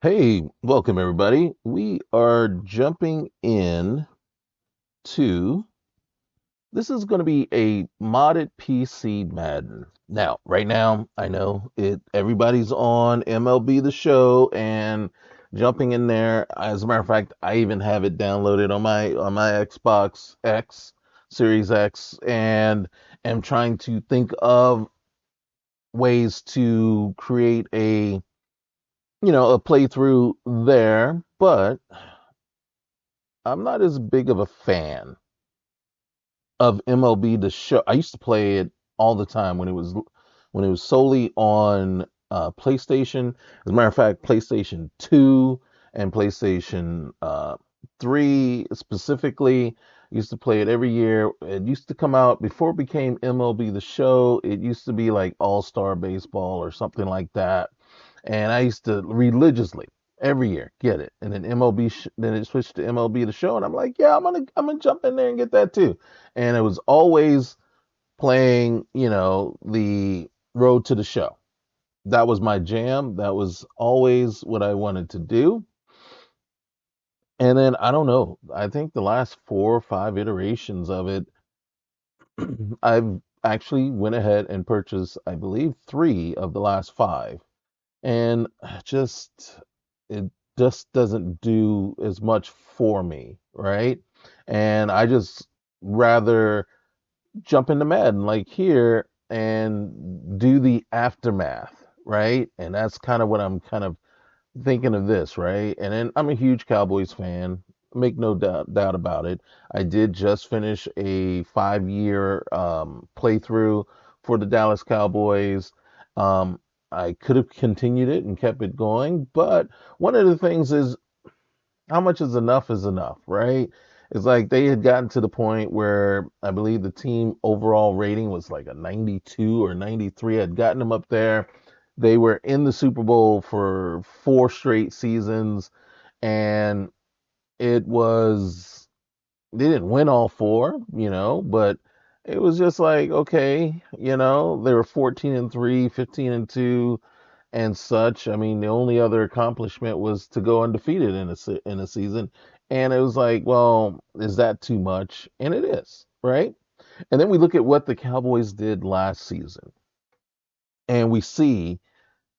Hey, welcome everybody. We are jumping in to this is going to be a modded PC Madden. Now, right now, I know everybody's on MLB The Show and jumping in there. As a matter of fact, I even have it downloaded on my Xbox X, Series X, and am trying to think of ways to create a playthrough there, but I'm not as big of a fan of MLB The Show. I used to play it all the time when it was solely on PlayStation. As a matter of fact, PlayStation 2 and PlayStation 3 specifically. Used to play it every year. It used to come out before it became MLB The Show. It used to be like All Star Baseball or something like that, and I used to religiously every year get it. And then then it switched to MLB The Show, and I'm like, yeah, I'm gonna jump in there and get that too. And it was always playing, the Road to the Show. That was my jam. That was always what I wanted to do. And then I don't know. I think the last 4 or 5 iterations of it, I've actually went ahead and purchased, I believe, 3 of the last 5, and just it just doesn't do as much for me, right? And I just rather jump into Madden like here and do the aftermath, right? And that's kind of what I'm kind of thinking of this, right? And then I'm a huge Cowboys fan. Make no doubt about it. I did just finish a 5 year playthrough for the Dallas Cowboys. Um, I could have continued it and kept it going, but one of the things is how much is enough, right? It's like they had gotten to the point where I believe the team overall rating was like a 92 or 93, had gotten them up there. They were in the Super Bowl for 4 straight seasons, and it was they didn't win all four, but it was just like, okay, they were 14-3, 15-2, and such. I mean, the only other accomplishment was to go undefeated in a season, and it was like, well, is that too much? And it is, right? And then we look at what the Cowboys did last season, and we see,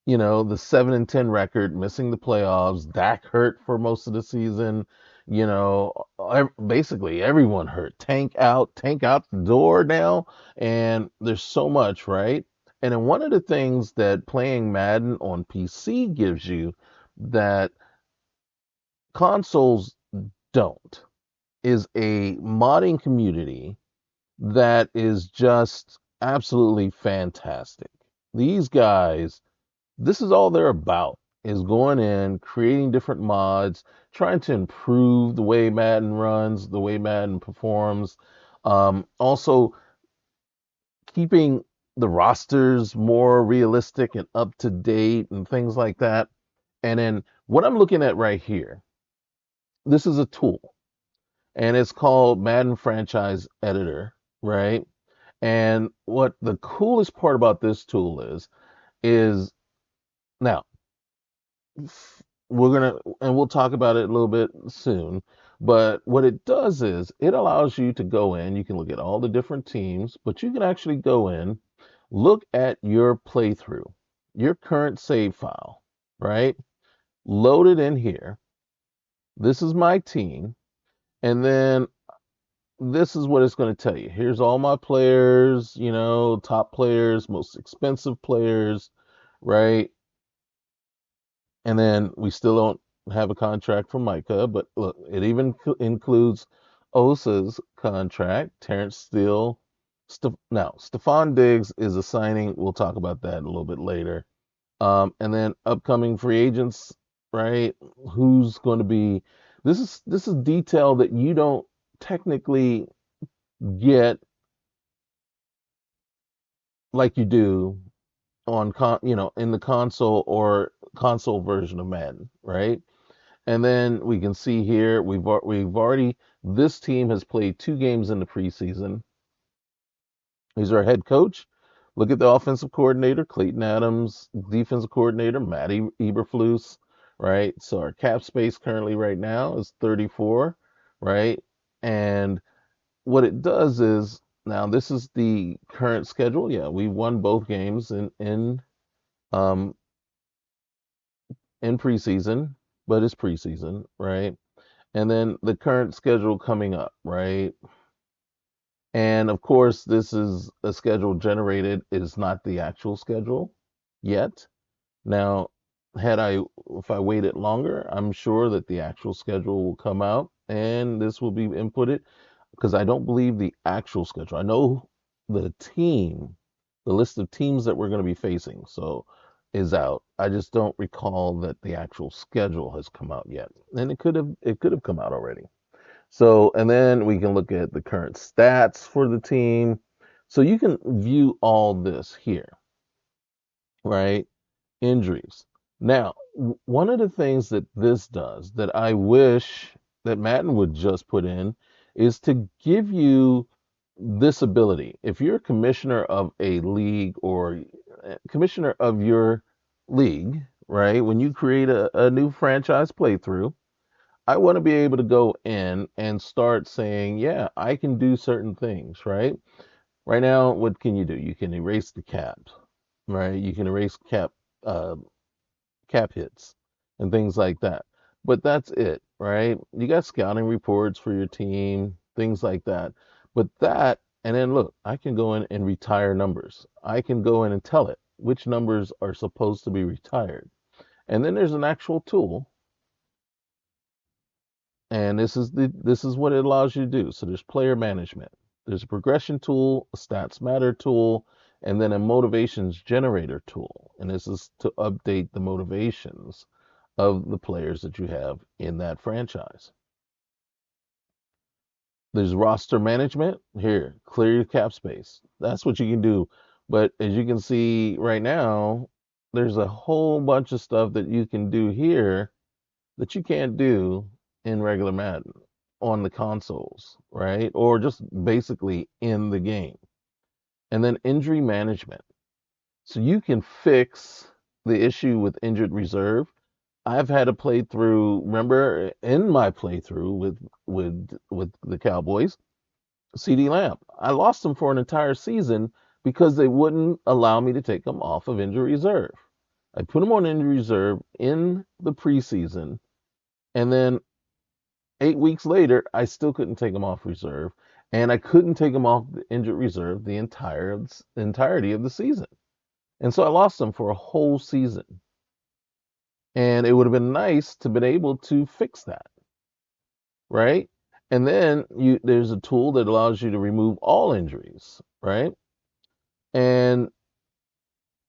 the 7-10 record, missing the playoffs. Dak hurt for most of the season. Basically everyone hurt. Tank out the door now, and there's so much, right? And then one of the things that playing Madden on PC gives you that consoles don't is a modding community that is just absolutely fantastic. These guys, this is all they're about, is going in, creating different mods, trying to improve the way Madden runs, the way Madden performs. Also keeping the rosters more realistic and up to date and things like that. And then what I'm looking at right here, this is a tool, and it's called Madden Franchise Editor, right? And what the coolest part about this tool is now we're gonna, and we'll talk about it a little bit soon, but what it does is it allows you to go in, you can look at all the different teams, but you can actually go in, look at your playthrough, your current save file, right? Load it in here. This is my team, and then this is what it's going to tell you. Here's all my players, top players, most expensive players, right? And then we still don't have a contract for Micah, but look, it even includes Osa's contract, Terrence Steele. Now, Stephon Diggs is a signing. We'll talk about that a little bit later. And then upcoming free agents, right? Who's going to be? This is detail that you don't technically get like you do on in the console or console version of Madden, right? And then we can see here we've already, this team has played 2 games in the preseason. He's our head coach. Look at the offensive coordinator, Clayton Adams, defensive coordinator, Matty Eberflus, right? So our cap space currently right now is 34, right? And what it does is now this is the current schedule. Yeah, we won both games um in preseason, but it's preseason, right? And then the current schedule coming up, right? And of course, this is a schedule generated. It is not the actual schedule yet. Now, had I if I waited longer, I'm sure that the actual schedule will come out and this will be inputted because I don't believe the actual schedule. I know the team, the list of teams that we're going to be facing, so is out. I just don't recall that the actual schedule has come out yet. And it could have come out already. So, and then we can look at the current stats for the team. So you can view all this here, right? Injuries. Now, one of the things that this does that I wish that Madden would just put in is to give you this ability. If you're a commissioner of a league or commissioner of your league, right? When you create a new franchise playthrough, I want to be able to go in and start saying, yeah, I can do certain things, right? Right now, what can you do? You can erase the caps, right? You can erase uh, cap hits and things like that. But that's it, right? You got scouting reports for your team, things like that. But that, and then look, I can go in and retire numbers. I can go in and tell it which numbers are supposed to be retired. And then there's an actual tool, and this is what it allows you to do. So there's player management. There's a progression tool, a stats matter tool, and then a motivations generator tool. And this is to update the motivations of the players that you have in that franchise. There's roster management. Here, clear your cap space. That's what you can do. But as you can see right now, there's a whole bunch of stuff that you can do here that you can't do in regular Madden on the consoles, right? Or just basically in the game. And then injury management. So you can fix the issue with injured reserve. I've had a playthrough, remember in my playthrough with the Cowboys, CD Lamb. I lost him for an entire season because they wouldn't allow me to take him off of injury reserve. I put him on injury reserve in the preseason, and then 8 weeks later, I still couldn't take him off reserve, and I couldn't take him off the injured reserve the entirety of the season. And so I lost him for a whole season. And it would have been nice to been able to fix that, right? And then there's a tool that allows you to remove all injuries, right? And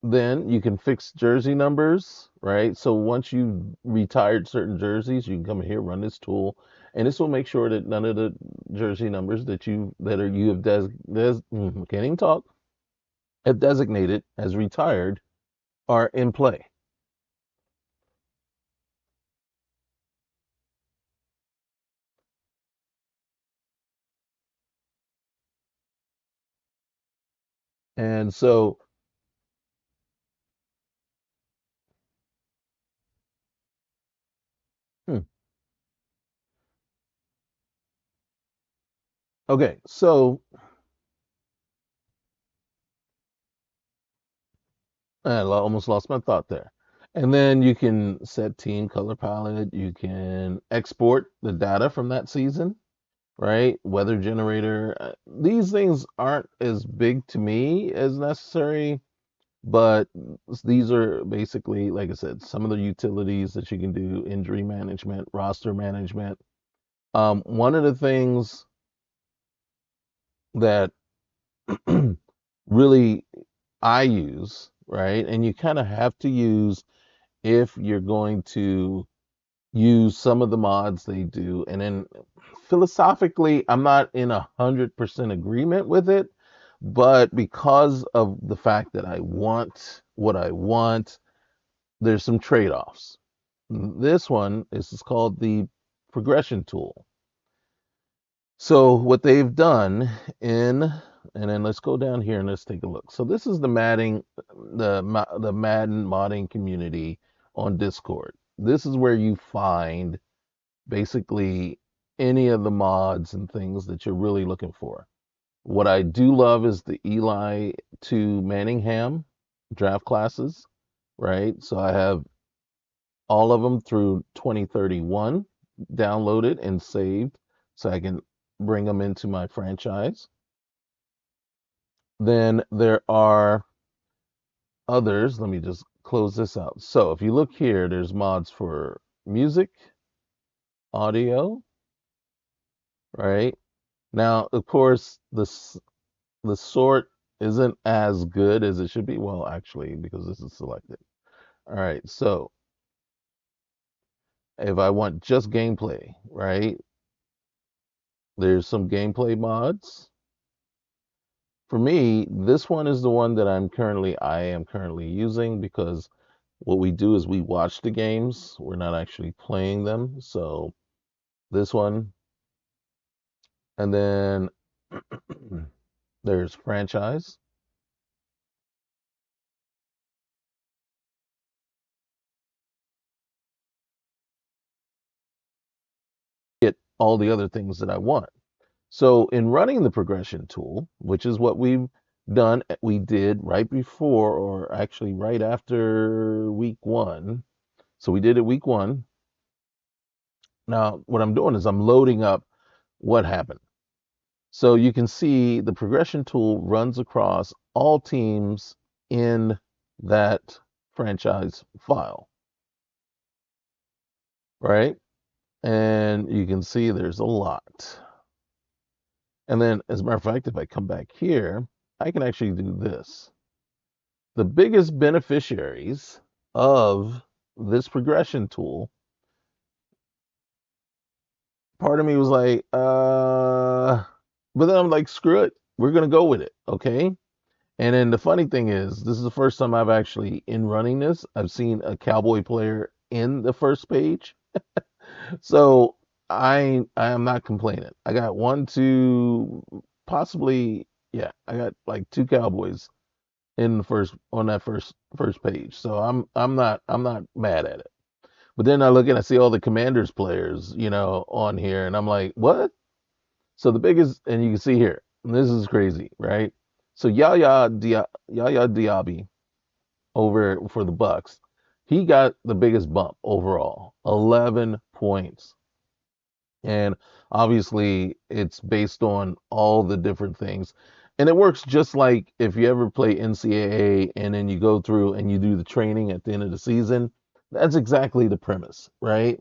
then you can fix jersey numbers, right? So once you've retired certain jerseys, you can come here, run this tool, and this will make sure that none of the jersey numbers you have can't even talk, have designated as retired are in play. And so, hmm, okay, so almost lost my thought there. And then you can set team color palette. You can export the data from that season, right? Weather generator. These things aren't as big to me as necessary, but these are basically, like I said, some of the utilities that you can do: injury management, roster management. One of the things that really I use, right, and you kind of have to use if you're going to use some of the mods they do. And then philosophically, I'm not in 100% agreement with it, but because of the fact that I want what I want, there's some trade-offs. This one is called the progression tool. So what they've done and then let's go down here and let's take a look. So this is the Madden modding community on Discord. this is where you find basically any of the mods and things that you're really looking for. What I do love is the Eli to Manningham draft classes, right? So I have all of them through 2031 downloaded and saved so I can bring them into my franchise. Then there are others. Let me just close this out. So if you look here, there's mods for music, audio, right? Now, of course, the sort isn't as good as it should be. Well, actually, because this is selected. All right, so if I want just gameplay, right? There's some gameplay mods. For me, this one is the one that I am currently using because what we do is we watch the games. We're not actually playing them. So this one, and then there's franchise. Get all the other things that I want. So in running the progression tool, which is what we did right before, or actually right after week 1. So we did it week 1. Now what I'm doing is I'm loading up what happened. So you can see the progression tool runs across all teams in that franchise file, right? And you can see there's a lot. And then, as a matter of fact, if I come back here, I can actually do this. The biggest beneficiaries of this progression tool, part of me was like, but then I'm like, screw it. We're going to go with it. Okay. And then the funny thing is, this is the first time I've actually, in running this, I've seen a Cowboy player in the first page. So I am not complaining. I got one, two, possibly, yeah, I got like 2 Cowboys in the on that first page. So I'm not mad at it. But then I look and I see all the Commanders players, on here, and I'm like, what? So the biggest, and you can see here, and this is crazy, right? So Yaya Diaby over for the Bucks, he got the biggest bump overall, 11 points. And obviously, it's based on all the different things. And it works just like if you ever play NCAA and then you go through and you do the training at the end of the season. That's exactly the premise, right?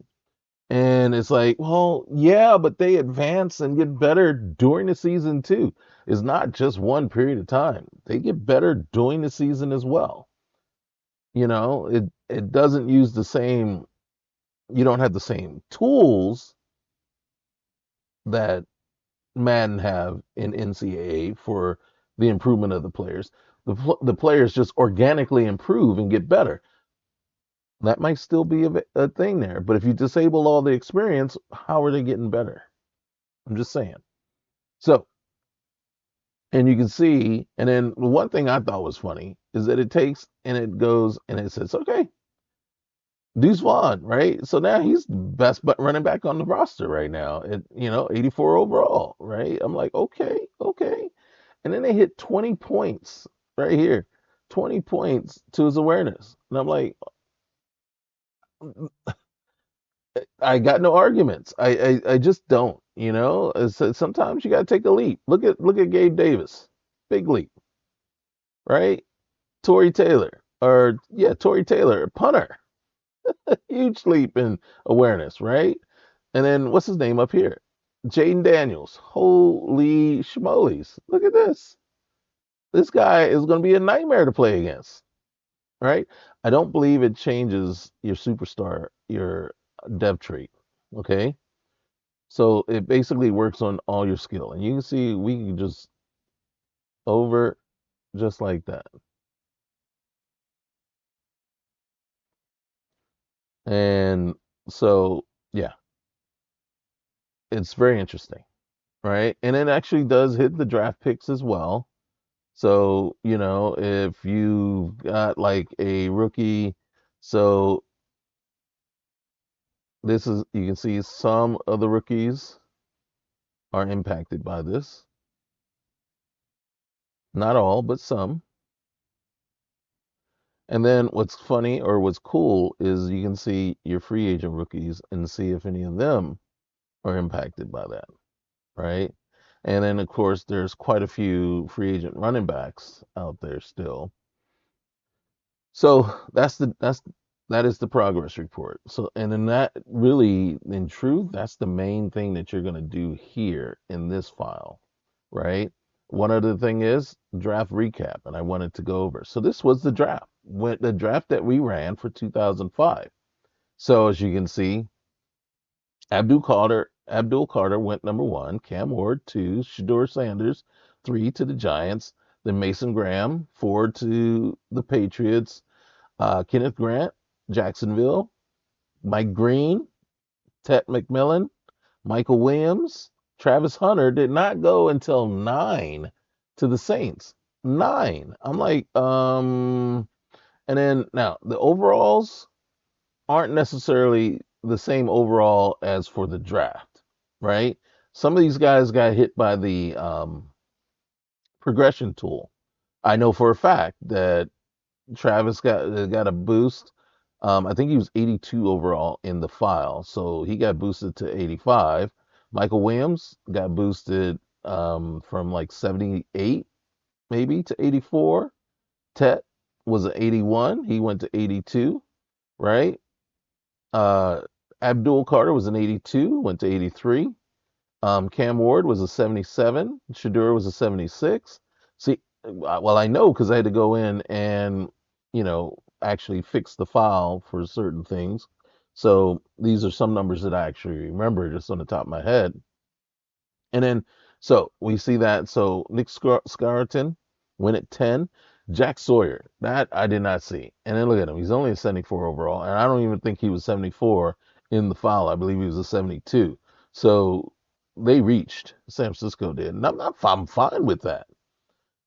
And it's like, well, yeah, but they advance and get better during the season too. It's not just one period of time. They get better during the season as well. It doesn't use the same, you don't have the same tools that Madden have in NCAA for the improvement of the players. The players just organically improve and get better. That might still be a thing there, but if you disable all the experience, how are they getting better? I'm just saying. So, and you can see, and then the one thing I thought was funny is that it takes and it goes and it says, okay, Deuce Vaughn, right? So now he's the best running back on the roster right now at 84 overall, right? I'm like, okay, okay. And then they hit 20 points right here, 20 points to his awareness. And I'm like, I got no arguments. I just don't, sometimes you got to take a leap. Look at Gabe Davis, big leap, right? Tory Taylor, punter, huge leap in awareness, right? And then what's his name up here? Jaden Daniels. Holy schmolies. Look at this. This guy is going to be a nightmare to play against, right? I don't believe it changes your superstar, your dev trait, okay? So it basically works on all your skill. And you can see we can just over just like that. And so, yeah, it's very interesting, right? And it actually does hit the draft picks as well. So, if you got like a rookie, so This is, you can see some of the rookies are impacted by this. Not all, but some. And then what's funny or what's cool is you can see your free agent rookies and see if any of them are impacted by that, right? And then of course there's quite a few free agent running backs out there still. So that is the progress report. So and in that really in truth, that's the main thing that you're gonna do here in this file, right? One other thing is draft recap, and I wanted to go over. So this was the draft, the draft that we ran for 2005. So as you can see, Abdul Carter went number one, Cam Ward two, Shador Sanders three to the Giants, then Mason Graham four to the Patriots, Kenneth Grant, Jacksonville, Mike Green, Ted McMillan, Michael Williams, Travis Hunter did not go until nine to the Saints. Nine. I'm like, and then now the overalls aren't necessarily the same overall as for the draft, right? Some of these guys got hit by the progression tool. I know for a fact that Travis got a boost. I think he was 82 overall in the file, so he got boosted to 85. Michael Williams got boosted from like 78 maybe to 84. Tet was an 81. He went to 82, right? Uh, Abdul Carter was an 82, went to 83. Cam Ward was a 77. Shadur was a 76. See, well, I know because I had to go in and, actually fix the file for certain things. So these are some numbers that I actually remember just on the top of my head. And then, so we see that. So Nick Scarton went at 10. Jack Sawyer, that I did not see. And then look at him. He's only a 74 overall. And I don't even think he was 74 in the file. I believe he was a 72. So they reached, San Francisco did. And I'm fine with that.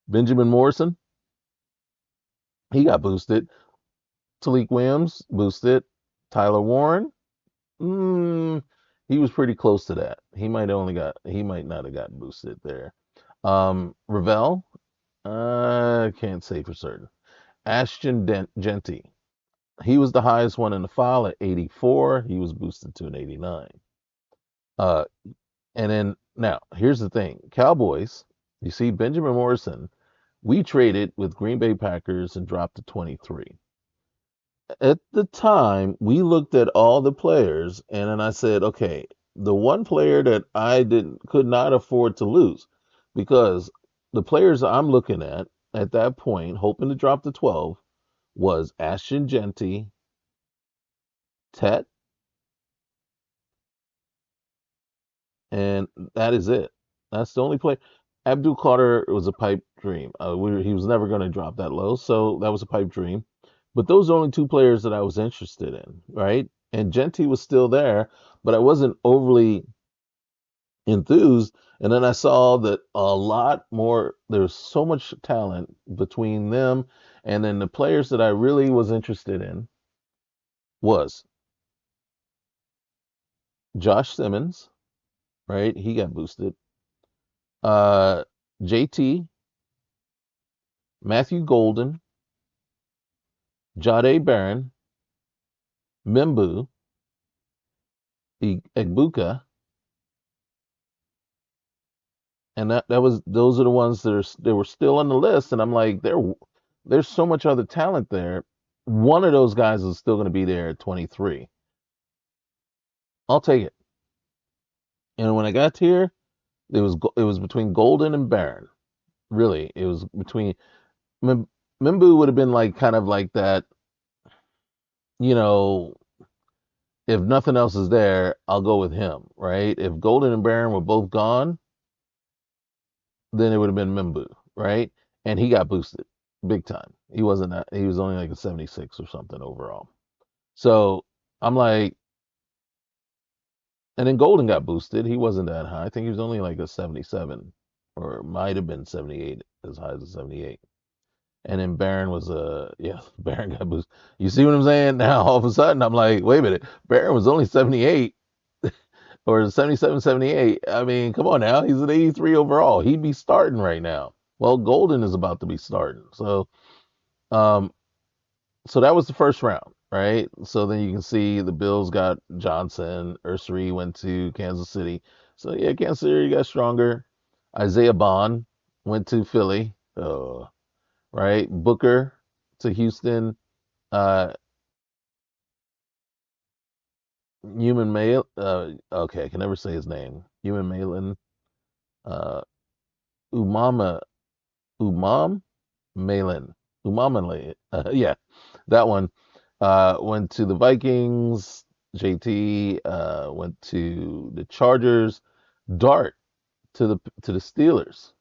Benjamin Morrison, he got boosted. Talik Williams boosted. Tyler Warren, he was pretty close to that. He might not have gotten boosted there. Ravel, I can't say for certain. Ashton Genty, he was the highest one in the file at 84. He was boosted to an 89. Uh, and then now here's the thing: Cowboys. You see, Benjamin Morrison, we traded with Green Bay Packers and dropped to 23. At the time, we looked at all the players, and then I said, okay, the one player that I could not afford to lose, because the players I'm looking at that point, hoping to drop to 12, was Ashton Genty, Tet, and that is it. That's the only play. Abdul Carter was a pipe dream. He was never going to drop that low, so that was a pipe dream. But those are only two players that I was interested in, right? And Genty was still there, but I wasn't overly enthused. And then I saw that a lot more, there's so much talent between them. And then the players that I really was interested in was Josh Simmons, right? He got boosted. Uh, JT, Matthew Golden, Jade Barron, Mimbu, Egbuka, and those are the ones they were still on the list. And I'm like, there's so much other talent there. One of those guys is still going to be there at 23. I'll take it. And when I got here, it was between Golden and Barron. Really, it was between Mimbu would have been like kind of like that. You know, if nothing else is there, I'll go with him, right? If Golden and Barron were both gone, then it would have been Mimbu, right? And he got boosted big time. He wasn't that, he was only like a 76 or something overall. So I'm like, and then Golden got boosted. He wasn't that high. I think he was only like a 77 or might have been 78, as high as a 78. And then Barron was yeah, Barron got boosted. You see what I'm saying? Now all of a sudden I'm like, wait a minute, Barron was only 78 or 77, 78. I mean, come on now, he's an 83 overall. He'd be starting right now. Well, Golden is about to be starting. Um, so that was the first round, right? So then you can see the Bills got Johnson, Ursary went to Kansas City. So yeah, Kansas City got stronger. Isaiah Bond went to Philly. Right? Booker to Houston. Uh, Human Mail. Okay, I can never say his name. Human Malin. Uh, Umama. Umam Malin. Umama. Yeah, that one. Went to the Vikings. JT went to the Chargers. Dart to the Steelers.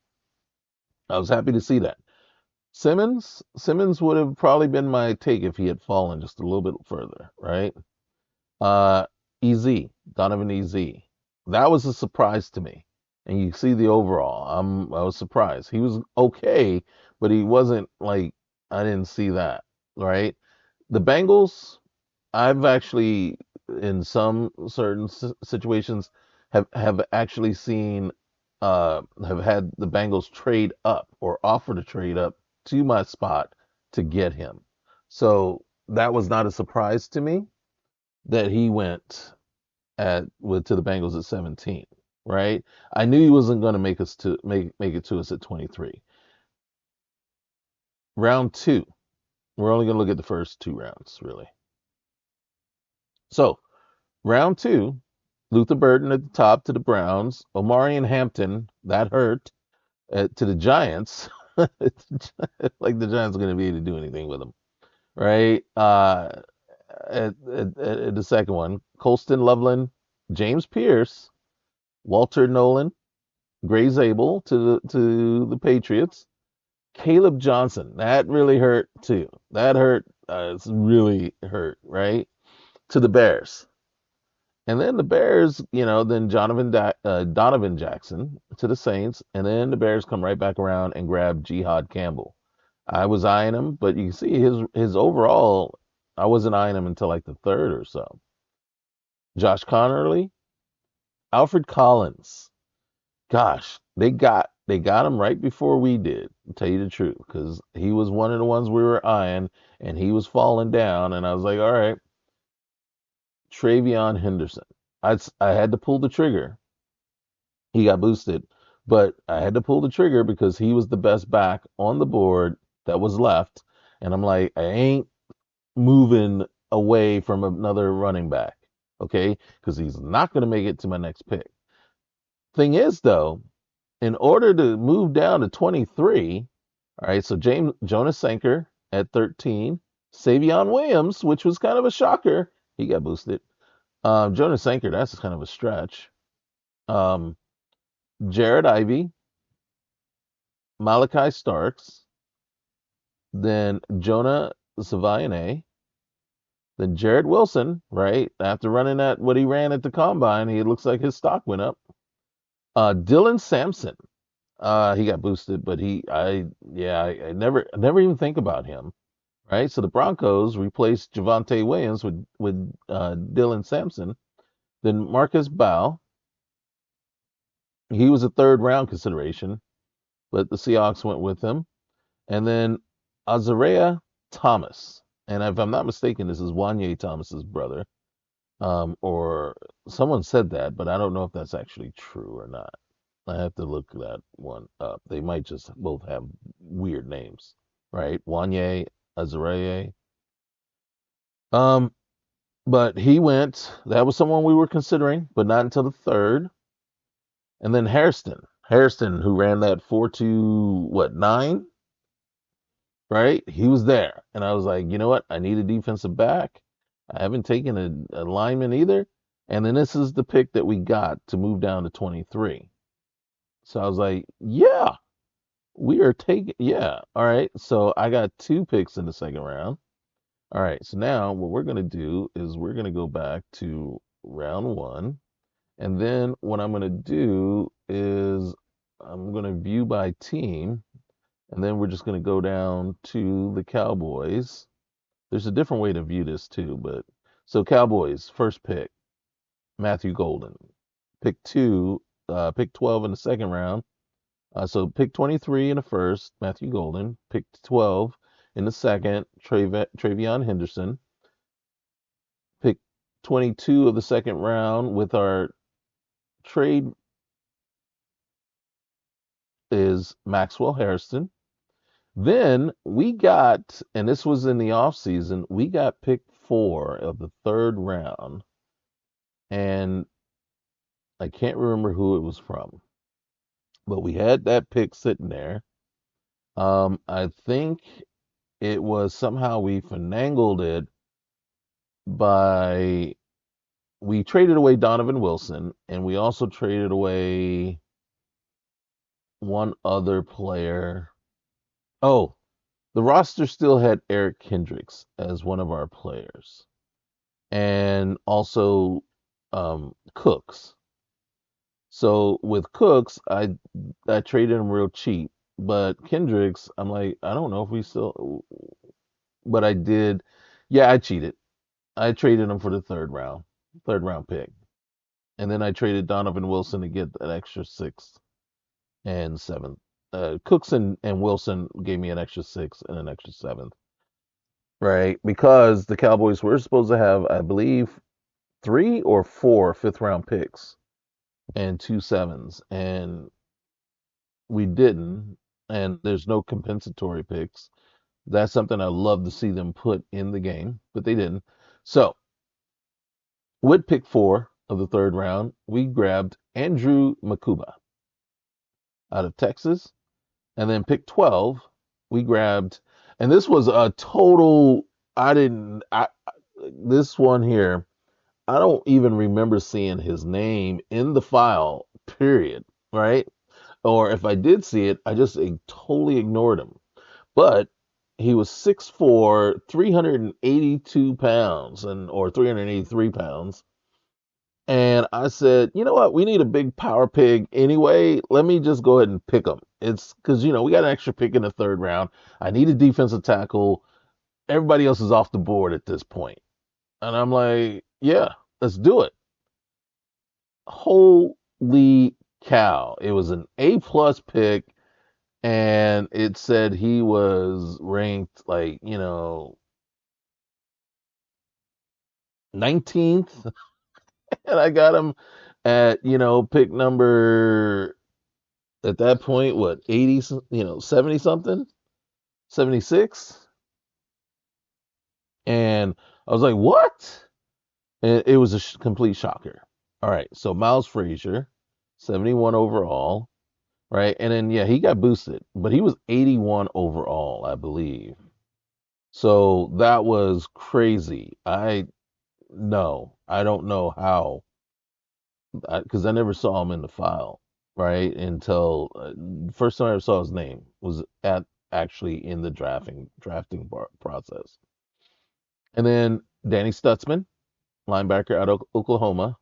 I was happy to see that. Simmons would have probably been my take if he had fallen just a little bit further, right? Uh, EZ, Donovan EZ. That was a surprise to me. And you see the overall. I was surprised. He was okay, but he wasn't like I didn't see that, right? The Bengals, I've actually in some certain situations have actually seen have had the Bengals trade up or offer to trade up to my spot to get him. So that was not a surprise to me that he went to the Bengals at 17, right? I knew he wasn't going to make it to us at 23. Round 2. We're only going to look at the first 2 rounds, really. So, round 2, Luther Burden at the top to the Browns, Omari and Hampton, that hurt, to the Giants. Like the Giants are going to be able to do anything with him, right? At the second one, Colston Loveland, James Pierce, Walter Nolan, Gray Zabel to the Patriots. Caleb Johnson, that really hurt too. That hurt. It's really hurt, right? To the Bears. And then the Bears, then Donovan Jackson to the Saints, and then the Bears come right back around and grab Jihad Campbell. I was eyeing him, but you can see his overall. I wasn't eyeing him until like the third or so. Josh Connerly, Alfred Collins. Gosh, they got him right before we did. To tell you the truth, because he was one of the ones we were eyeing, and he was falling down, and I was like, all right, Travion Henderson. I had to pull the trigger. He got boosted, but I had to pull the trigger because he was the best back on the board that was left, and I'm like, I ain't moving away from another running back, okay? Because he's not going to make it to my next pick. Thing is, though, in order to move down to 23, all right, so Jonas Sanker at 13, Savion Williams, which was kind of a shocker, he got boosted. Jonas Sanker, that's kind of a stretch. Um, Jared Ivey, Malachi Starks, then Jonah Savaiane, then Jared Wilson, right? After running at what he ran at the combine, he looks like his stock went up. Dylan Sampson, he got boosted, but I never even think about him, right? So the Broncos replaced Javonte Williams with Dylan Sampson. Then Marcus Bow, he was a third round consideration, but the Seahawks went with him. And then Azariah Thomas, and if I'm not mistaken, this is Wanye Thomas's brother, or someone said that, but I don't know if that's actually true or not. I have to look that one up. They might just both have weird names, right? Wanye, Azariah. Um, but he went. That was someone we were considering, but not until the third. And then Hairston, who ran that 4.2 9, right? He was there, and I was like, you know what? I need a defensive back. I haven't taken a lineman either, and then this is the pick that we got to move down to 23. So I was like, yeah, we are taking, yeah, all right. So I got 2 picks in the second round. All right, so now what we're gonna do is we're gonna go back to round 1, and then what I'm gonna do is I'm gonna view by team, And then we're just going to go down to the Cowboys. There's a different way to view this too, but so Cowboys, first pick, Matthew Golden. Pick 12 in the second round. So pick 23 in the first, Matthew Golden. Pick 12 in the second, Travion Henderson. Pick 22 of the second round with our trade is Maxwell Harrison. Then we got, and this was in the off season, we got pick 4 of the third round, and I can't remember who it was from, but we had that pick sitting there. I think it was somehow we finagled it by we traded away Donovan Wilson, and we also traded away one other player. Oh, the roster still had Eric Kendricks as one of our players, and also Cooks. So with Cooks, I traded him real cheap, but Kendricks, I'm like, I don't know if we still, but I did. Yeah, I cheated. I traded him for the third round pick, and then I traded Donovan Wilson to get an extra sixth and seventh. Cooks and Wilson gave me an extra sixth and an extra seventh, right? Because the Cowboys were supposed to have, I believe, 3 or 4 fifth round picks and 2 sevens, and we didn't. And there's no compensatory picks. That's something I love to see them put in the game, but they didn't. So with pick 4 of the third round, we grabbed Andrew Makuba out of Texas. And then pick 12, we grabbed, and this was a total, this one here, I don't even remember seeing his name in the file, period, right? Or if I did see it, I just totally ignored him. But he was 6'4", 382 pounds, or 383 pounds. And I said, you know what? We need a big power pig anyway. Let me just go ahead and pick him. It's because, we got an extra pick in the third round. I need a defensive tackle. Everybody else is off the board at this point. And I'm like, yeah, let's do it. Holy cow. It was an A plus pick. And it said he was ranked 19th. And I got him at, pick number at that point, what, 80, 70 something, 76? And I was like, what? And it was a complete shocker. All right, so Miles Frazier, 71 overall, right? And then, yeah, he got boosted, but he was 81 overall, I believe. So that was crazy. No, I don't know how, because I never saw him in the file, right? Until first time I ever saw his name was at actually in the drafting process. And then Danny Stutzman, linebacker out of Oklahoma.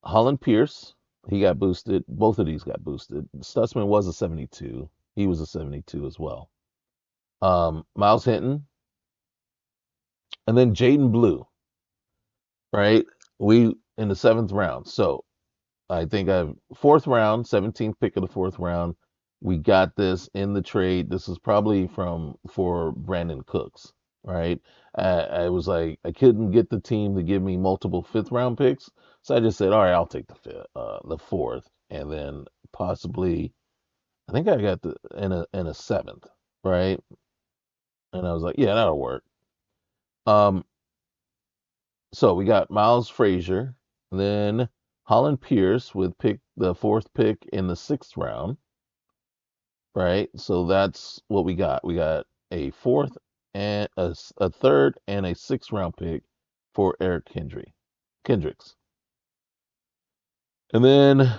Holland Pierce, he got boosted. Both of these got boosted. Stutzman was a 72. He was a 72 as well. Miles Hinton, and then Jaden Blue, right? We in the 7th round. So I think I fourth round, 17th pick of the fourth round. We got this in the trade. This is probably for Brandon Cooks, right? I was like, I couldn't get the team to give me multiple fifth round picks, so I just said, all right, I'll take the fourth, and then possibly, I think I got the in a seventh, right? And I was like, yeah, that'll work. Um, so we got Miles Frazier, then Holland Pierce with the fourth pick in the 6th round, right? So that's what we got. We got a fourth and a third and a 6th round pick for Eric Kendricks. And then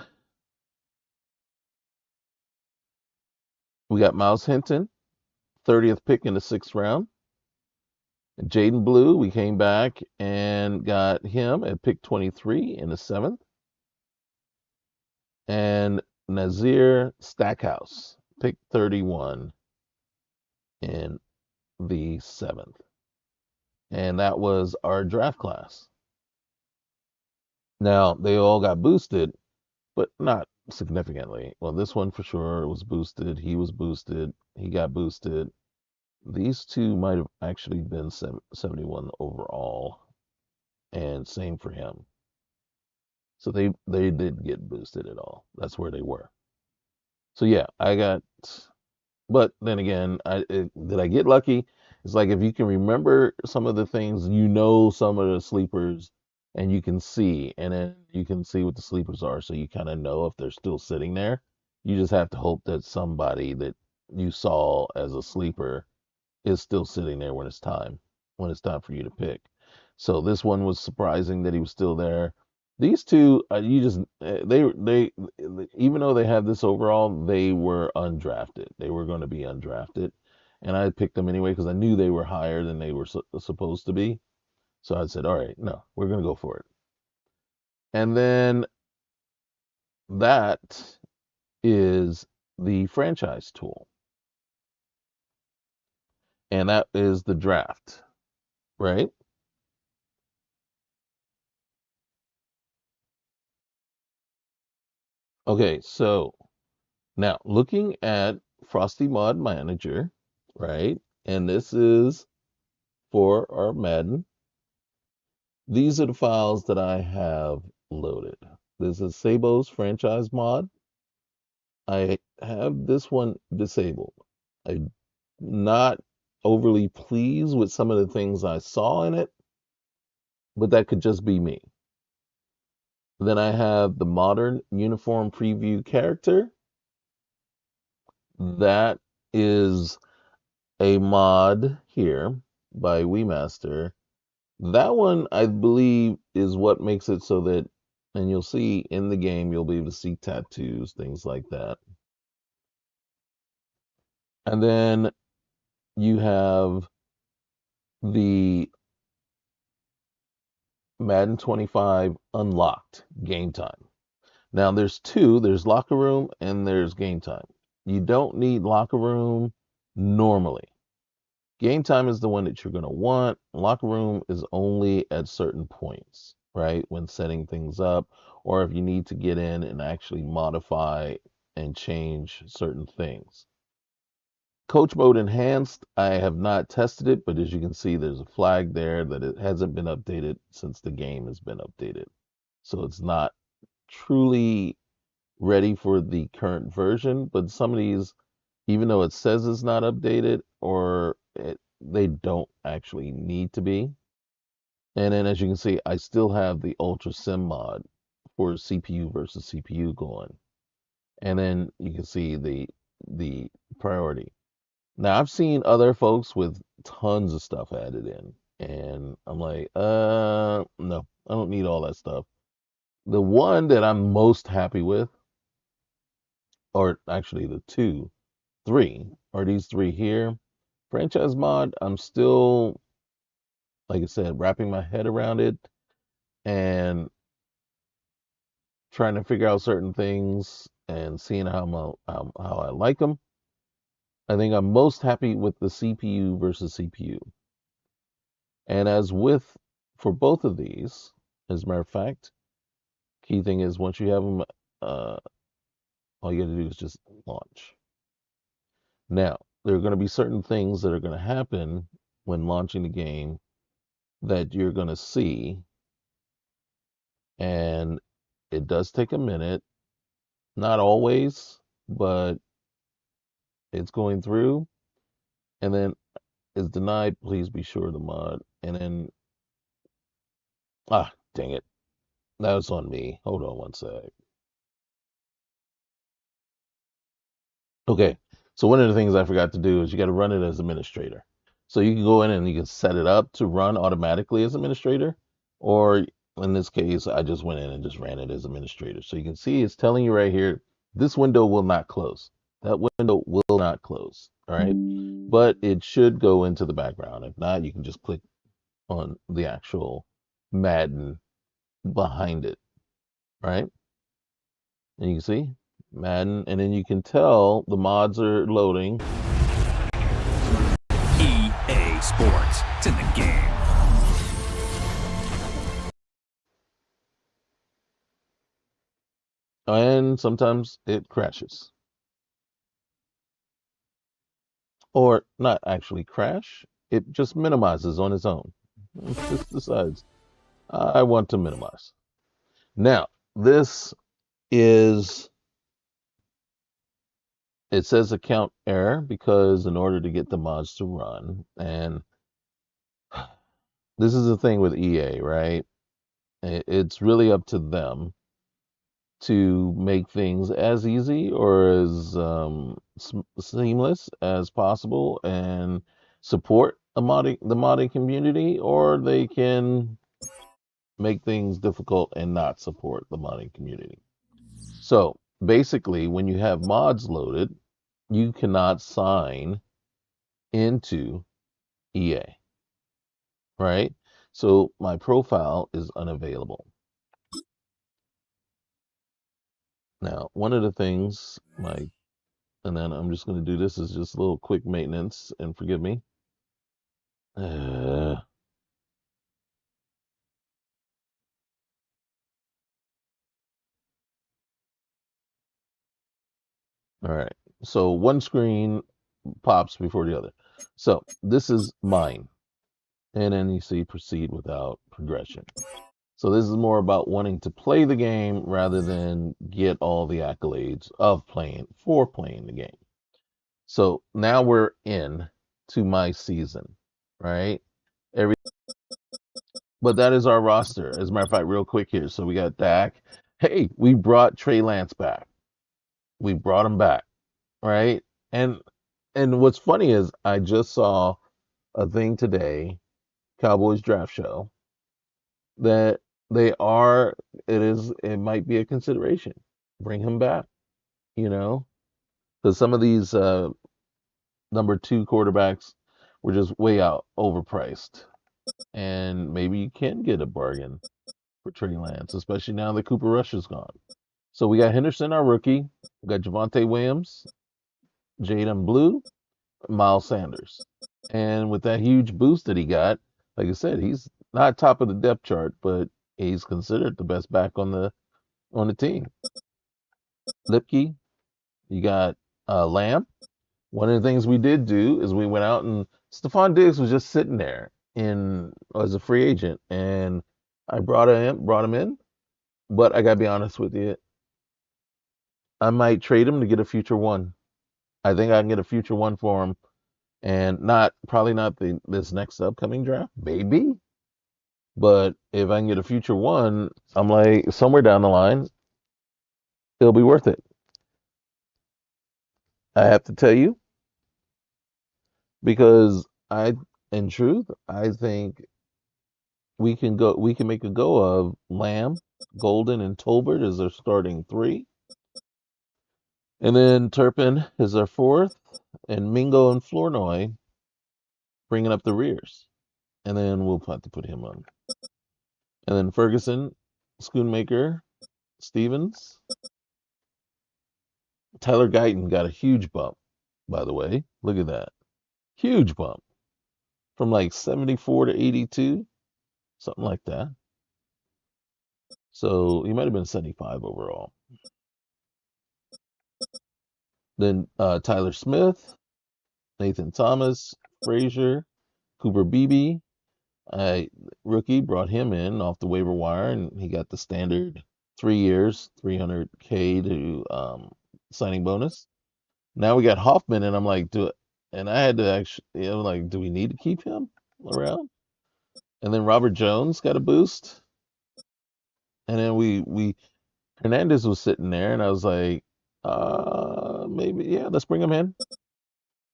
we got Miles Hinton, 30th pick in the 6th round. Jaden Blue, we came back and got him at pick 23 in the 7th. And Nazir Stackhouse, pick 31 in the 7th. And that was our draft class. Now, they all got boosted, but not significantly. Well, this one for sure was boosted. He was boosted. He got boosted. These two might have actually been 71 overall, and same for him. So they did get boosted at all. That's where they were. So yeah, I got. But then again, did I get lucky? It's like if you can remember some of the things, you know, some of the sleepers, and you can see, and then you can see what the sleepers are, so you kind of know if they're still sitting there. You just have to hope that somebody that you saw as a sleeper is still sitting there when it's time for you to pick. So this one was surprising that he was still there. These two, you just they even though they had this overall, they were undrafted. They were going to be undrafted, and I picked them anyway because I knew they were higher than they were supposed to be. So I said, all right, no, we're going to go for it. And then that is the franchise tool, and that is the draft, right? Okay, so now looking at Frosty Mod Manager, right? And this is for our Madden. These are the files that I have loaded. This is Sabo's franchise mod. I have this one disabled. I'm not overly pleased with some of the things I saw in it, but that could just be me. Then I have the modern uniform preview character. That is a mod here by WeMaster. That one, I believe, is what makes it so that, and you'll see in the game, you'll be able to see tattoos, things like that. And then you have the Madden 25 unlocked game time. Now there's two, there's locker room and there's game time. You don't need locker room normally. Game time is the one that you're going to want. Locker room is only at certain points, right? When setting things up, or if you need to get in and actually modify and change certain things. Coach mode enhanced, I have not tested it, but as you can see, there's a flag there that it hasn't been updated since the game has been updated. So it's not truly ready for the current version, but some of these, even though it says it's not updated or they don't actually need to be. And then as you can see, I still have the UltraSim mod for CPU versus CPU going. And then you can see the priority. Now I've seen other folks with tons of stuff added in, and I'm like, no, I don't need all that stuff. The one that I'm most happy with, or actually the three, are these three here. Franchise mod, I'm still, like I said, wrapping my head around it and trying to figure out certain things and seeing how I like them. I think I'm most happy with the CPU versus CPU. And as with for both of these, as a matter of fact, key thing is once you have them, all you got to do is just launch. Now, there are going to be certain things that are going to happen when launching the game that you're going to see, and it does take a minute. Not always, but it's going through, and then it's denied. Please be sure the mod, and then dang it, that was on me. Hold on one sec. Okay, so one of the things I forgot to do is you got to run it as administrator. So you can go in and you can set it up to run automatically as administrator, or in this case, I just went in and just ran it as administrator. So you can see it's telling you right here, this window will not close. That window will not close. All right, but it should go into the background. If not, you can just click on the actual Madden behind it, right? And you can see Madden, and then you can tell the mods are loading. EA Sports, it's in the game. And sometimes it crashes. Or not actually crash, it just minimizes on its own. It just decides, I want to minimize. Now, this is, it says account error because in order to get the mods to run, and this is the thing with EA, right? It's really up to them to make things as easy or as seamless as possible and support the modding community, or they can make things difficult and not support the modding community. So basically, when you have mods loaded, you cannot sign into EA, right? So my profile is unavailable. Now, one of the things and then I'm just going to do this as just a little quick maintenance, and forgive me. All right. So one screen pops before the other. So this is mine. And then you see proceed without progression. So this is more about wanting to play the game rather than get all the accolades of playing the game. So now we're in to my season, right? Every But that is our roster. As a matter of fact, real quick here. So we got Dak. Hey, we brought Trey Lance back. We brought him back, right? And what's funny is I just saw a thing today, Cowboys draft show, that they are it might be a consideration. Bring him back, you know? Because some of these number two quarterbacks were just way out overpriced. And maybe you can get a bargain for Trey Lance, especially now that Cooper Rush is gone. So we got Henderson, our rookie. We got Javonte Williams, Jaden Blue, Miles Sanders. And with that huge boost that he got, like I said, he's not top of the depth chart, but he's considered the best back on the team. Lipke, you got Lamb. One of the things we did do is we went out and Stephon Diggs was just sitting there in as a free agent, and I brought him in. But I gotta be honest with you, I might trade him to get a future one. I think I can get a future one for him, and not probably not this next upcoming draft, maybe. But if I can get a future one, I'm like somewhere down the line, it'll be worth it. I have to tell you because in truth, I think we can make a go of Lamb, Golden, and Tolbert as our starting three, and then Turpin is our fourth, and Mingo and Flournoy bringing up the rears, and then we'll have to put him on, and then Ferguson, Schoonmaker, Stevens, Tyler Guyton got a huge bump, by the way. Look at that, huge bump from like 74 to 82, something like that. So he might have been 75 overall. Then Tyler Smith, Nathan Thomas, Frazier, Cooper Beebe, rookie, brought him in off the waiver wire, and he got the standard 3 years, 300K to signing bonus. Now we got Hoffman, and I'm like, and I had to actually, like, do we need to keep him around? And then Robert Jones got a boost, and then we Hernandez was sitting there, and I was like, maybe yeah, let's bring him in.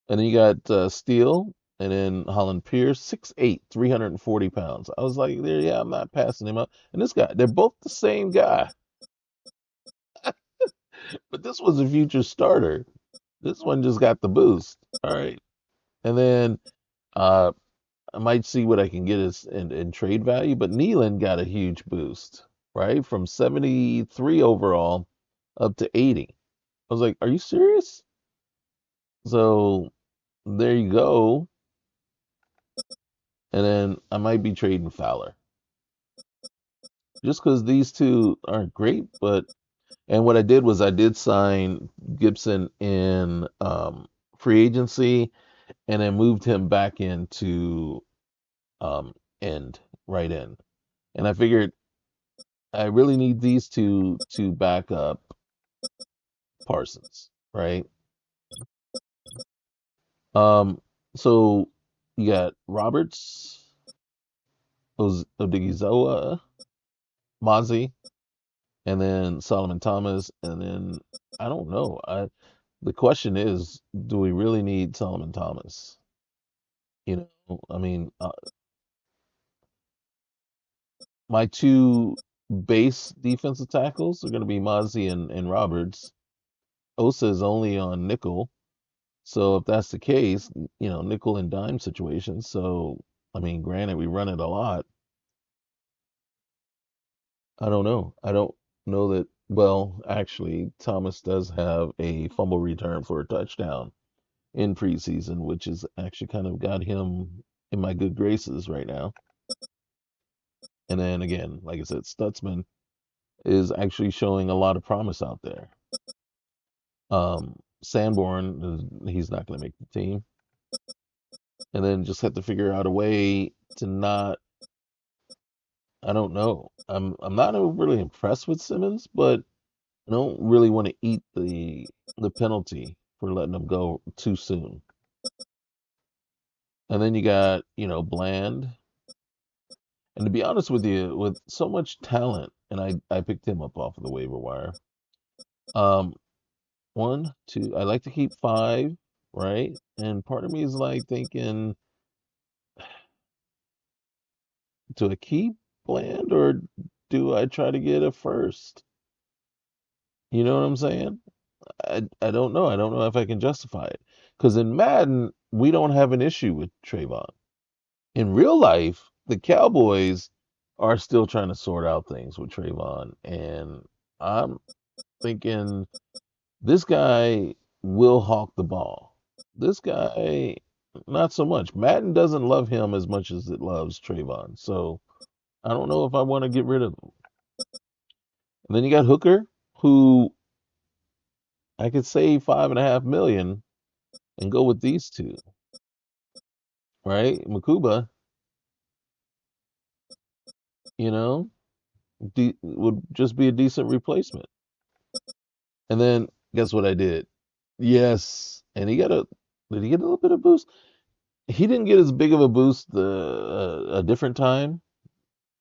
And then you got Steele, and then Holland Pierce, 6'8", 340 pounds. I was like, there, yeah, I'm not passing him up. And this guy, they're both the same guy. But this was a future starter. This one just got the boost. All right. And then I might see what I can get in trade value, but Nealon got a huge boost, right? From 73 overall up to 80. I was like, are you serious? So there you go. And then I might be trading Fowler just because these two aren't great. But and what I did was I did sign Gibson in free agency, and then moved him back into um, end right end. And I figured I really need these two to back up Parsons, right? Um, so you got Roberts, Odighizowa, Mozzie, and then Solomon Thomas, and then I don't know. The question is, do we really need Solomon Thomas? I mean, my two base defensive tackles are going to be Mozzie and Roberts. Osa is only on nickel, so if that's the case, nickel and dime situations. So, I mean, granted, we run it a lot. I don't know. I don't know that. Well, actually, Thomas does have a fumble return for a touchdown in preseason, which has actually kind of got him in my good graces right now. And then again, like I said, Stutzman is actually showing a lot of promise out there. Sanborn, he's not going to make the team. And then just have to figure out a way to not. I don't know. I'm not really impressed with Simmons, but I don't really want to eat the penalty for letting him go too soon. And then you got, Bland. And to be honest with you, with so much talent, and I picked him up off of the waiver wire. Um, one, two, I like to keep five, right? And part of me is like thinking, do I keep Bland or do I try to get a first? You know what I'm saying? I don't know. I don't know if I can justify it. Because in Madden, we don't have an issue with Trayvon. In real life, the Cowboys are still trying to sort out things with Trayvon. And I'm thinking this guy will hawk the ball. This guy, not so much. Madden doesn't love him as much as it loves Trayvon. So I don't know if I want to get rid of him. And then you got Hooker, who I could save 5.5 million and go with these two, right? Makuba, you know, would just be a decent replacement. And then guess what I did? Yes, and did he get a little bit of boost? He didn't get as big of a boost a different time,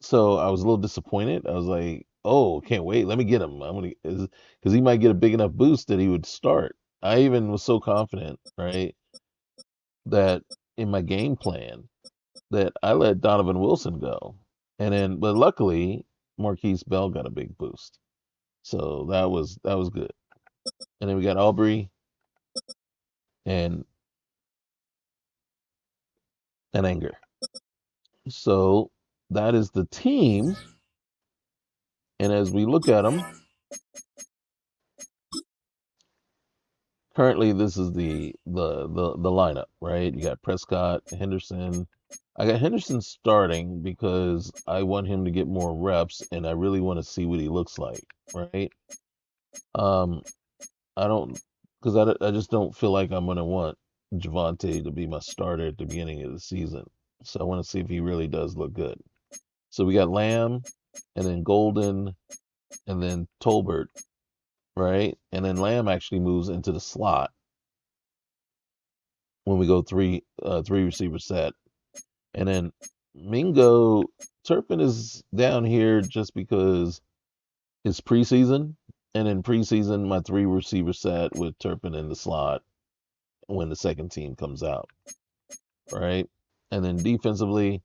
so I was a little disappointed. I was like, oh, can't wait, let me get him. I'm gonna because he might get a big enough boost that he would start. I even was so confident, right, that in my game plan that I let Donovan Wilson go, and then but luckily Marquise Bell got a big boost, so that was good. And then we got Aubrey and Anger. So that is the team. And as we look at them, currently this is the lineup, right? You got Prescott, Henderson. I got Henderson starting because I want him to get more reps, and I really want to see what he looks like, right? Um, I don't because I just don't feel like I'm gonna want Javante to be my starter at the beginning of the season. So I want to see if he really does look good. So we got Lamb, and then Golden, and then Tolbert, right? And then Lamb actually moves into the slot when we go three receiver set. And then Mingo Turpin is down here just because it's preseason. And in preseason, my three receiver set with Turpin in the slot when the second team comes out, right? And then defensively,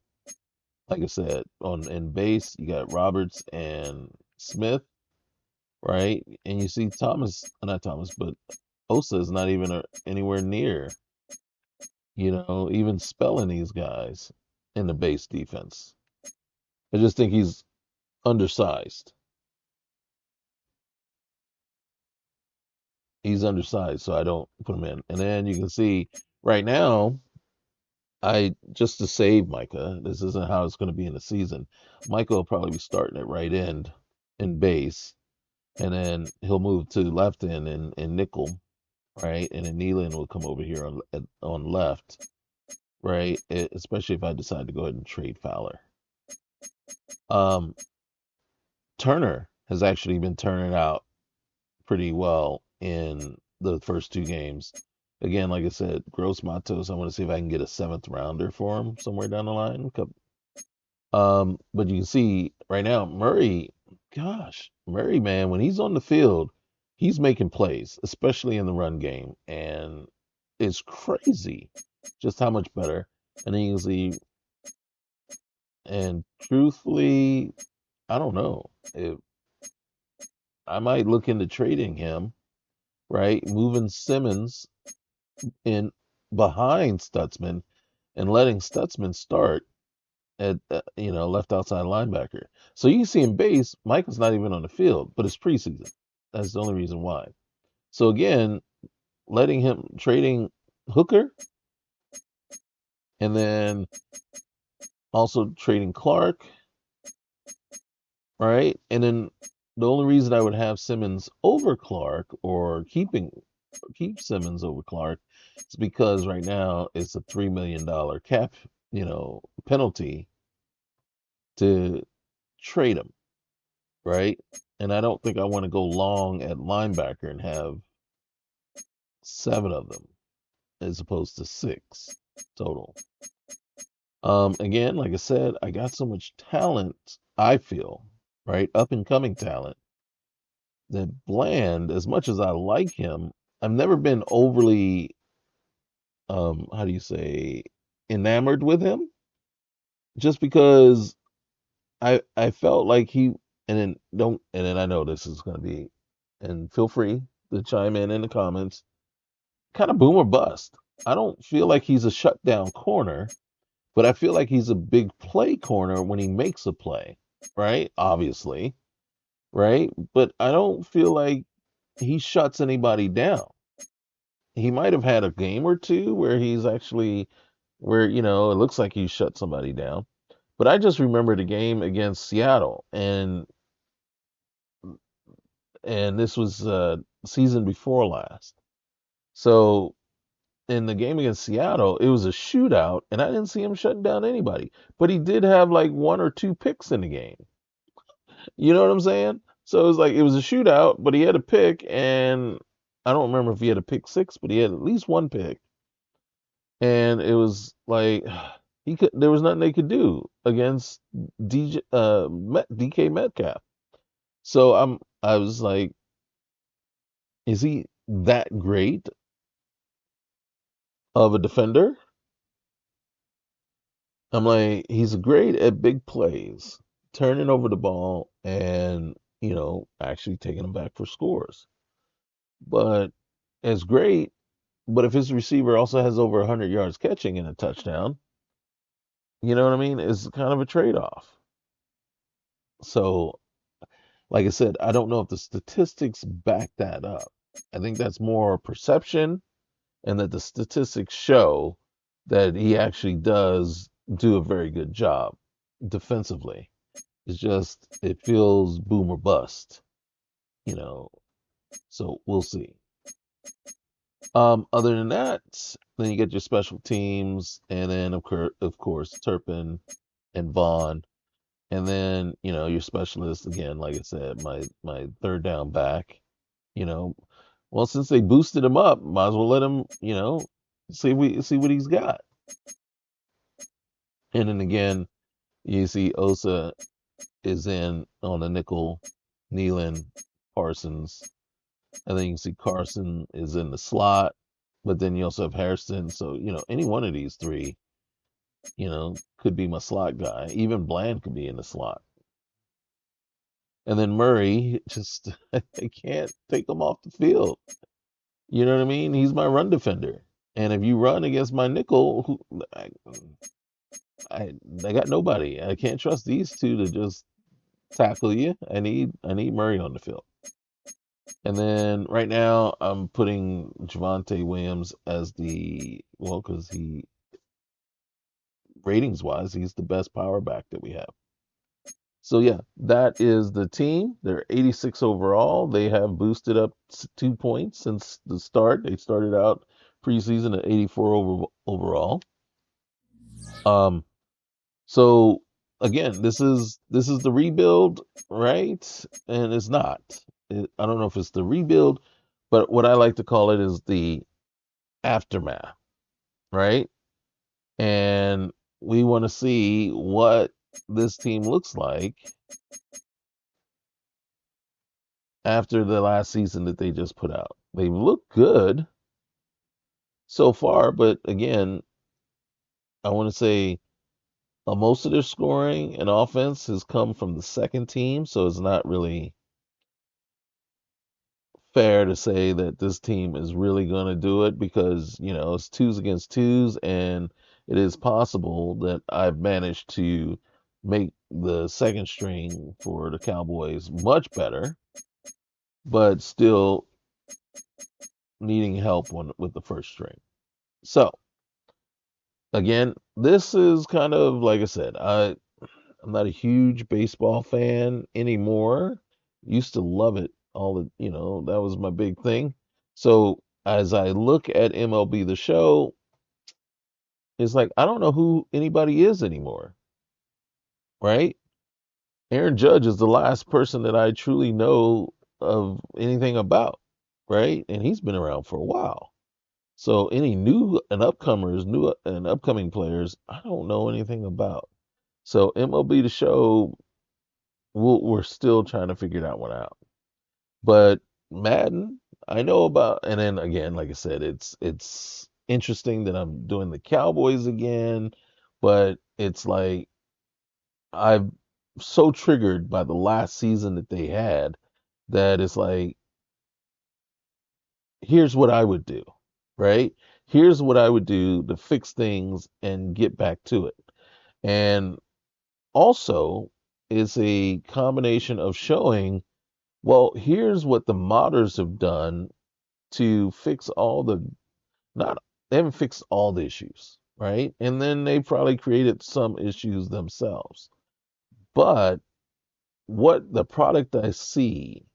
like I said, on in base, you got Roberts and Smith, right? And you see Thomas, not Thomas, but Osa is not even anywhere near, even spelling these guys in the base defense. I just think he's undersized. He's undersized, so I don't put him in. And then you can see right now, I just to save Micah, this isn't how it's going to be in the season. Micah will probably be starting at right end in base, and then he'll move to left end in nickel, right? And then Nealon will come over here on left, right? Especially if I decide to go ahead and trade Fowler. Um, Turner has actually been turning out pretty well in the first two games. Again, like I said, Gross Matos, I want to see if I can get a seventh rounder for him somewhere down the line. But you can see right now, Murray, gosh, Murray, man, when he's on the field, he's making plays, especially in the run game. And it's crazy just how much better. And then you can see, and truthfully, I don't know. I might look into trading him, right? Moving Simmons in behind Stutzman and letting Stutzman start at left outside linebacker. So you see in base, Michael's not even on the field, but it's preseason. That's the only reason why. So again, letting him trading Hooker and then also trading Clark, right? And then the only reason I would have Simmons over Clark or keep Simmons over Clark is because right now it's a $3 million cap, penalty to trade him, right? And I don't think I want to go long at linebacker and have seven of them as opposed to six total. Again, like I said, I got so much talent, I feel, right? Up and coming talent that Bland, as much as I like him, I've never been overly, how do you say, enamored with him, just because I felt like and then I know this is going to be, and feel free to chime in the comments, kind of boom or bust. I don't feel like he's a shutdown corner, but I feel like he's a big play corner when he makes a play, right? Obviously, right? But I don't feel like he shuts anybody down. He might have had a game or two where it looks like he shut somebody down. But I just remember the game against Seattle, and this was season before last. So in the game against Seattle, it was a shootout, and I didn't see him shutting down anybody. But he did have like one or two picks in the game. You know what I'm saying? So it was like it was a shootout, but he had a pick, and I don't remember if he had a pick six, but he had at least one pick, and it was like there was nothing they could do against DK Metcalf. So I was like, is he that great of a defender? I'm like, he's great at big plays, turning over the ball and, actually taking them back for scores. But it's great. But if his receiver also has over 100 yards catching and a touchdown, you know what I mean? It's kind of a trade-off. So, like I said, I don't know if the statistics back that up. I think that's more perception, and that the statistics show that he actually does do a very good job defensively. It's just it feels boom or bust, you know. So we'll see. Other than that, then you get your special teams, and then of course Turpin and Vaughn, and then your specialist again. Like I said, my third down back. You know, well, since they boosted him up, might as well let him. See what he's got. And then again, you see Osa is in on the nickel, Nealon, Parsons, and then you can see Carson is in the slot, but then you also have Harrison. So, any one of these three, could be my slot guy. Even Bland could be in the slot. And then Murray, just, I can't take him off the field. You know what I mean? He's my run defender. And if you run against my nickel, I got nobody. I can't trust these two to just tackle you. I need Murray on the field. And then right now I'm putting Javonte Williams as because ratings wise, he's the best power back that we have. So yeah, that is the team. They're 86 overall. They have boosted up 2 points since the start. They started out preseason at 84 overall. Um, so again, this is the rebuild, right? And it's not. I don't know if it's the rebuild, but what I like to call it is the aftermath, right? And we want to see what this team looks like after the last season that they just put out. They look good so far, but again, I want to say most of their scoring and offense has come from the second team, so it's not really fair to say that this team is really going to do it because, it's twos against twos, and it is possible that I've managed to make the second string for the Cowboys much better, but still needing help with the first string. So, again, this is kind of like I said, I'm not a huge baseball fan anymore. Used to love it. That was my big thing. So as I look at MLB The Show, it's like I don't know who anybody is anymore, right? Aaron Judge is the last person that I truly know of anything about, right? And he's been around for a while. So any new and upcoming players, I don't know anything about. So MLB The Show, we're still trying to figure that one out. But Madden, I know about, and then again, like I said, it's interesting that I'm doing the Cowboys again, but it's like I'm so triggered by the last season that they had that it's like, here's what I would do, right? Here's what I would do to fix things and get back to it. And also, it's a combination of showing, well, here's what the modders have done to fix not, they haven't fixed all the issues, right? And then they probably created some issues themselves. But what the product I see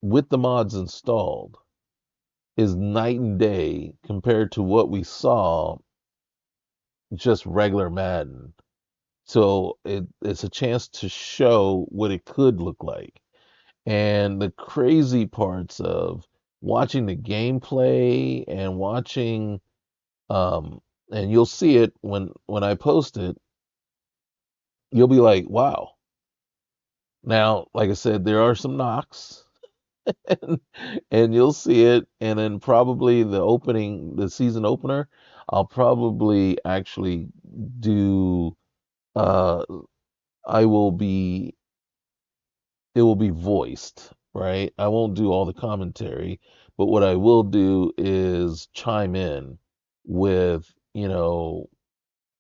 with the mods installed is night and day compared to what we saw just regular Madden. So it's a chance to show what it could look like. And the crazy parts of watching the gameplay and watching and you'll see it when I post it, you'll be like, wow. Now, like I said, there are some knocks and, and you'll see it, and then probably the season opener, I'll probably actually do uh I will be it will be voiced, right? I won't do all the commentary, but what I will do is chime in with,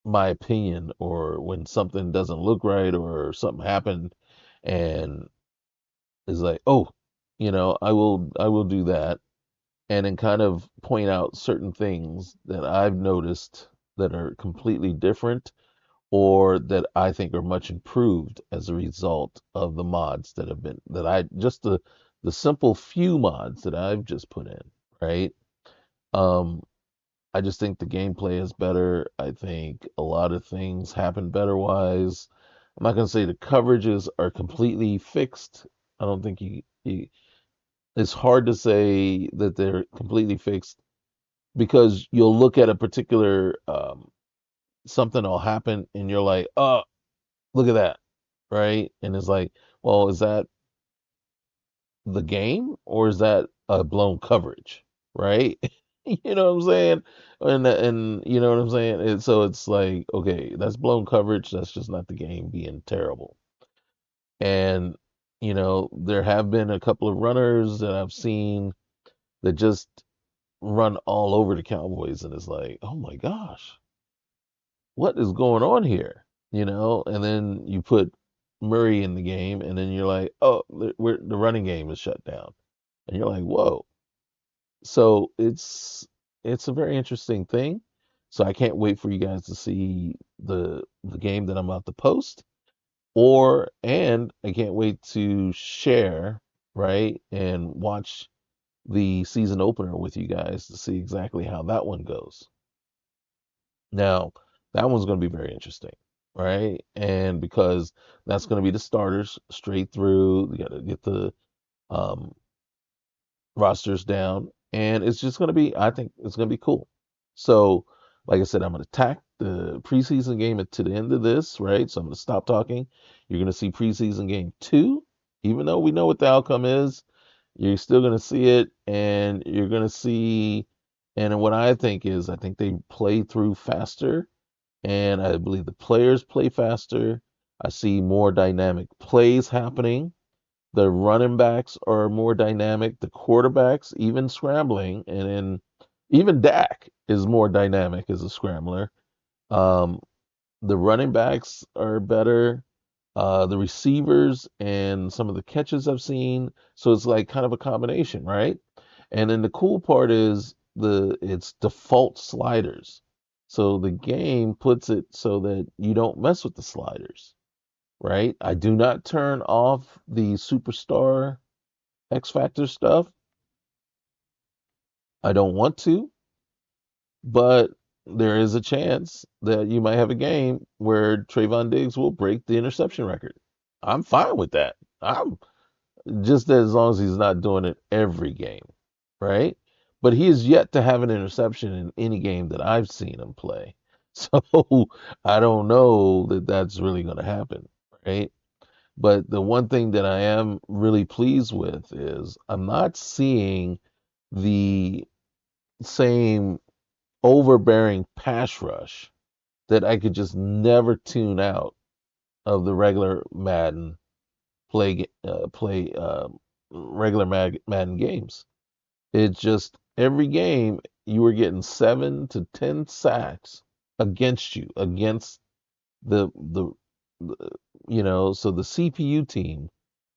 my opinion, or when something doesn't look right or something happened and is like, oh, I will do that, and then kind of point out certain things that I've noticed that are completely different or that I think are much improved as a result of the mods that I just the simple few mods that I've just put in, right? Um, I just think the gameplay is better. I think a lot of things happen better wise. I'm not gonna say the coverages are completely fixed. I don't think it's hard to say that they're completely fixed because you'll look at a particular something will happen and you're like, oh, look at that, right? And it's like, well, is that the game or is that a blown coverage, right? You know what I'm saying? And you know what I'm saying? So it's like, okay, that's blown coverage. That's just not the game being terrible. And there have been a couple of runners that I've seen that just run all over the Cowboys, and it's like, oh my gosh, what is going on here? And then you put Murray in the game, and then you're like, oh, the running game is shut down, and you're like, whoa. So it's a very interesting thing. So I can't wait for you guys to see the game that I'm about to post, and I can't wait to share, right, and watch the season opener with you guys to see exactly how that one goes. Now, that one's going to be very interesting, right? And because that's going to be the starters straight through, you got to get the um, rosters down, and it's just going to be, I think it's going to be cool. So, like I said, I'm going to tack the preseason game to the end of this, right? So I'm going to stop talking. You're going to see preseason game two, even though we know what the outcome is. You're still going to see it, and you're going to see. And what I think is, I think they play through faster, and I believe the players play faster. I see more dynamic plays happening. The running backs are more dynamic. The quarterbacks, even scrambling, and then even Dak is more dynamic as a scrambler. Um, the running backs are better. The receivers and some of the catches I've seen. So it's like kind of a combination, right? And then the cool part is it's default sliders. So the game puts it so that you don't mess with the sliders, right? I do not turn off the superstar X Factor stuff. I don't want to, but there is a chance that you might have a game where Trayvon Diggs will break the interception record. I'm fine with that. I'm just as long as he's not doing it every game, right? But he is yet to have an interception in any game that I've seen him play. So I don't know that that's really going to happen, right? But the one thing that I am really pleased with is I'm not seeing the same overbearing pass rush that I could just never tune out of the regular Madden play regular Madden games. It's just every game you were getting 7 to 10 sacks against you against the so the CPU team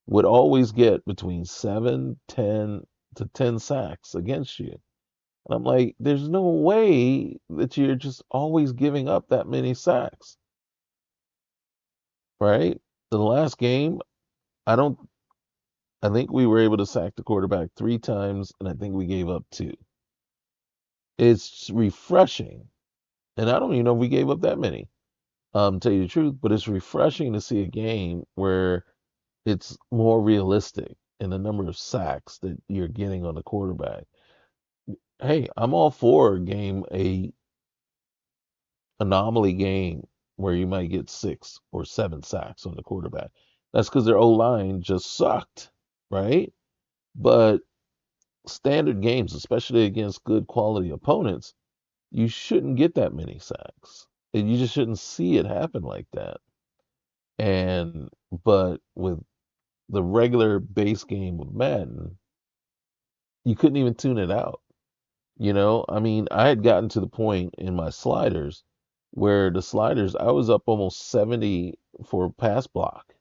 would always get between 7, 10 to 10 sacks against you. And I'm like, there's no way that you're just always giving up that many sacks, right? The last game, I don't I think we were able to sack the quarterback 3 times, and I think we gave up 2. It's refreshing, and I don't even know if we gave up that many. Tell you the truth, but it's refreshing to see a game where it's more realistic in the number of sacks that you're getting on the quarterback. Hey, I'm all for a anomaly game where you might get 6 or 7 sacks on the quarterback. That's because their O line just sucked, right? But standard games, especially against good quality opponents, you shouldn't get that many sacks. And you just shouldn't see it happen like that. And but with the regular base game of Madden, you couldn't even tune it out. I mean, I had gotten to the point in my sliders where the sliders, I was up almost 70 for pass block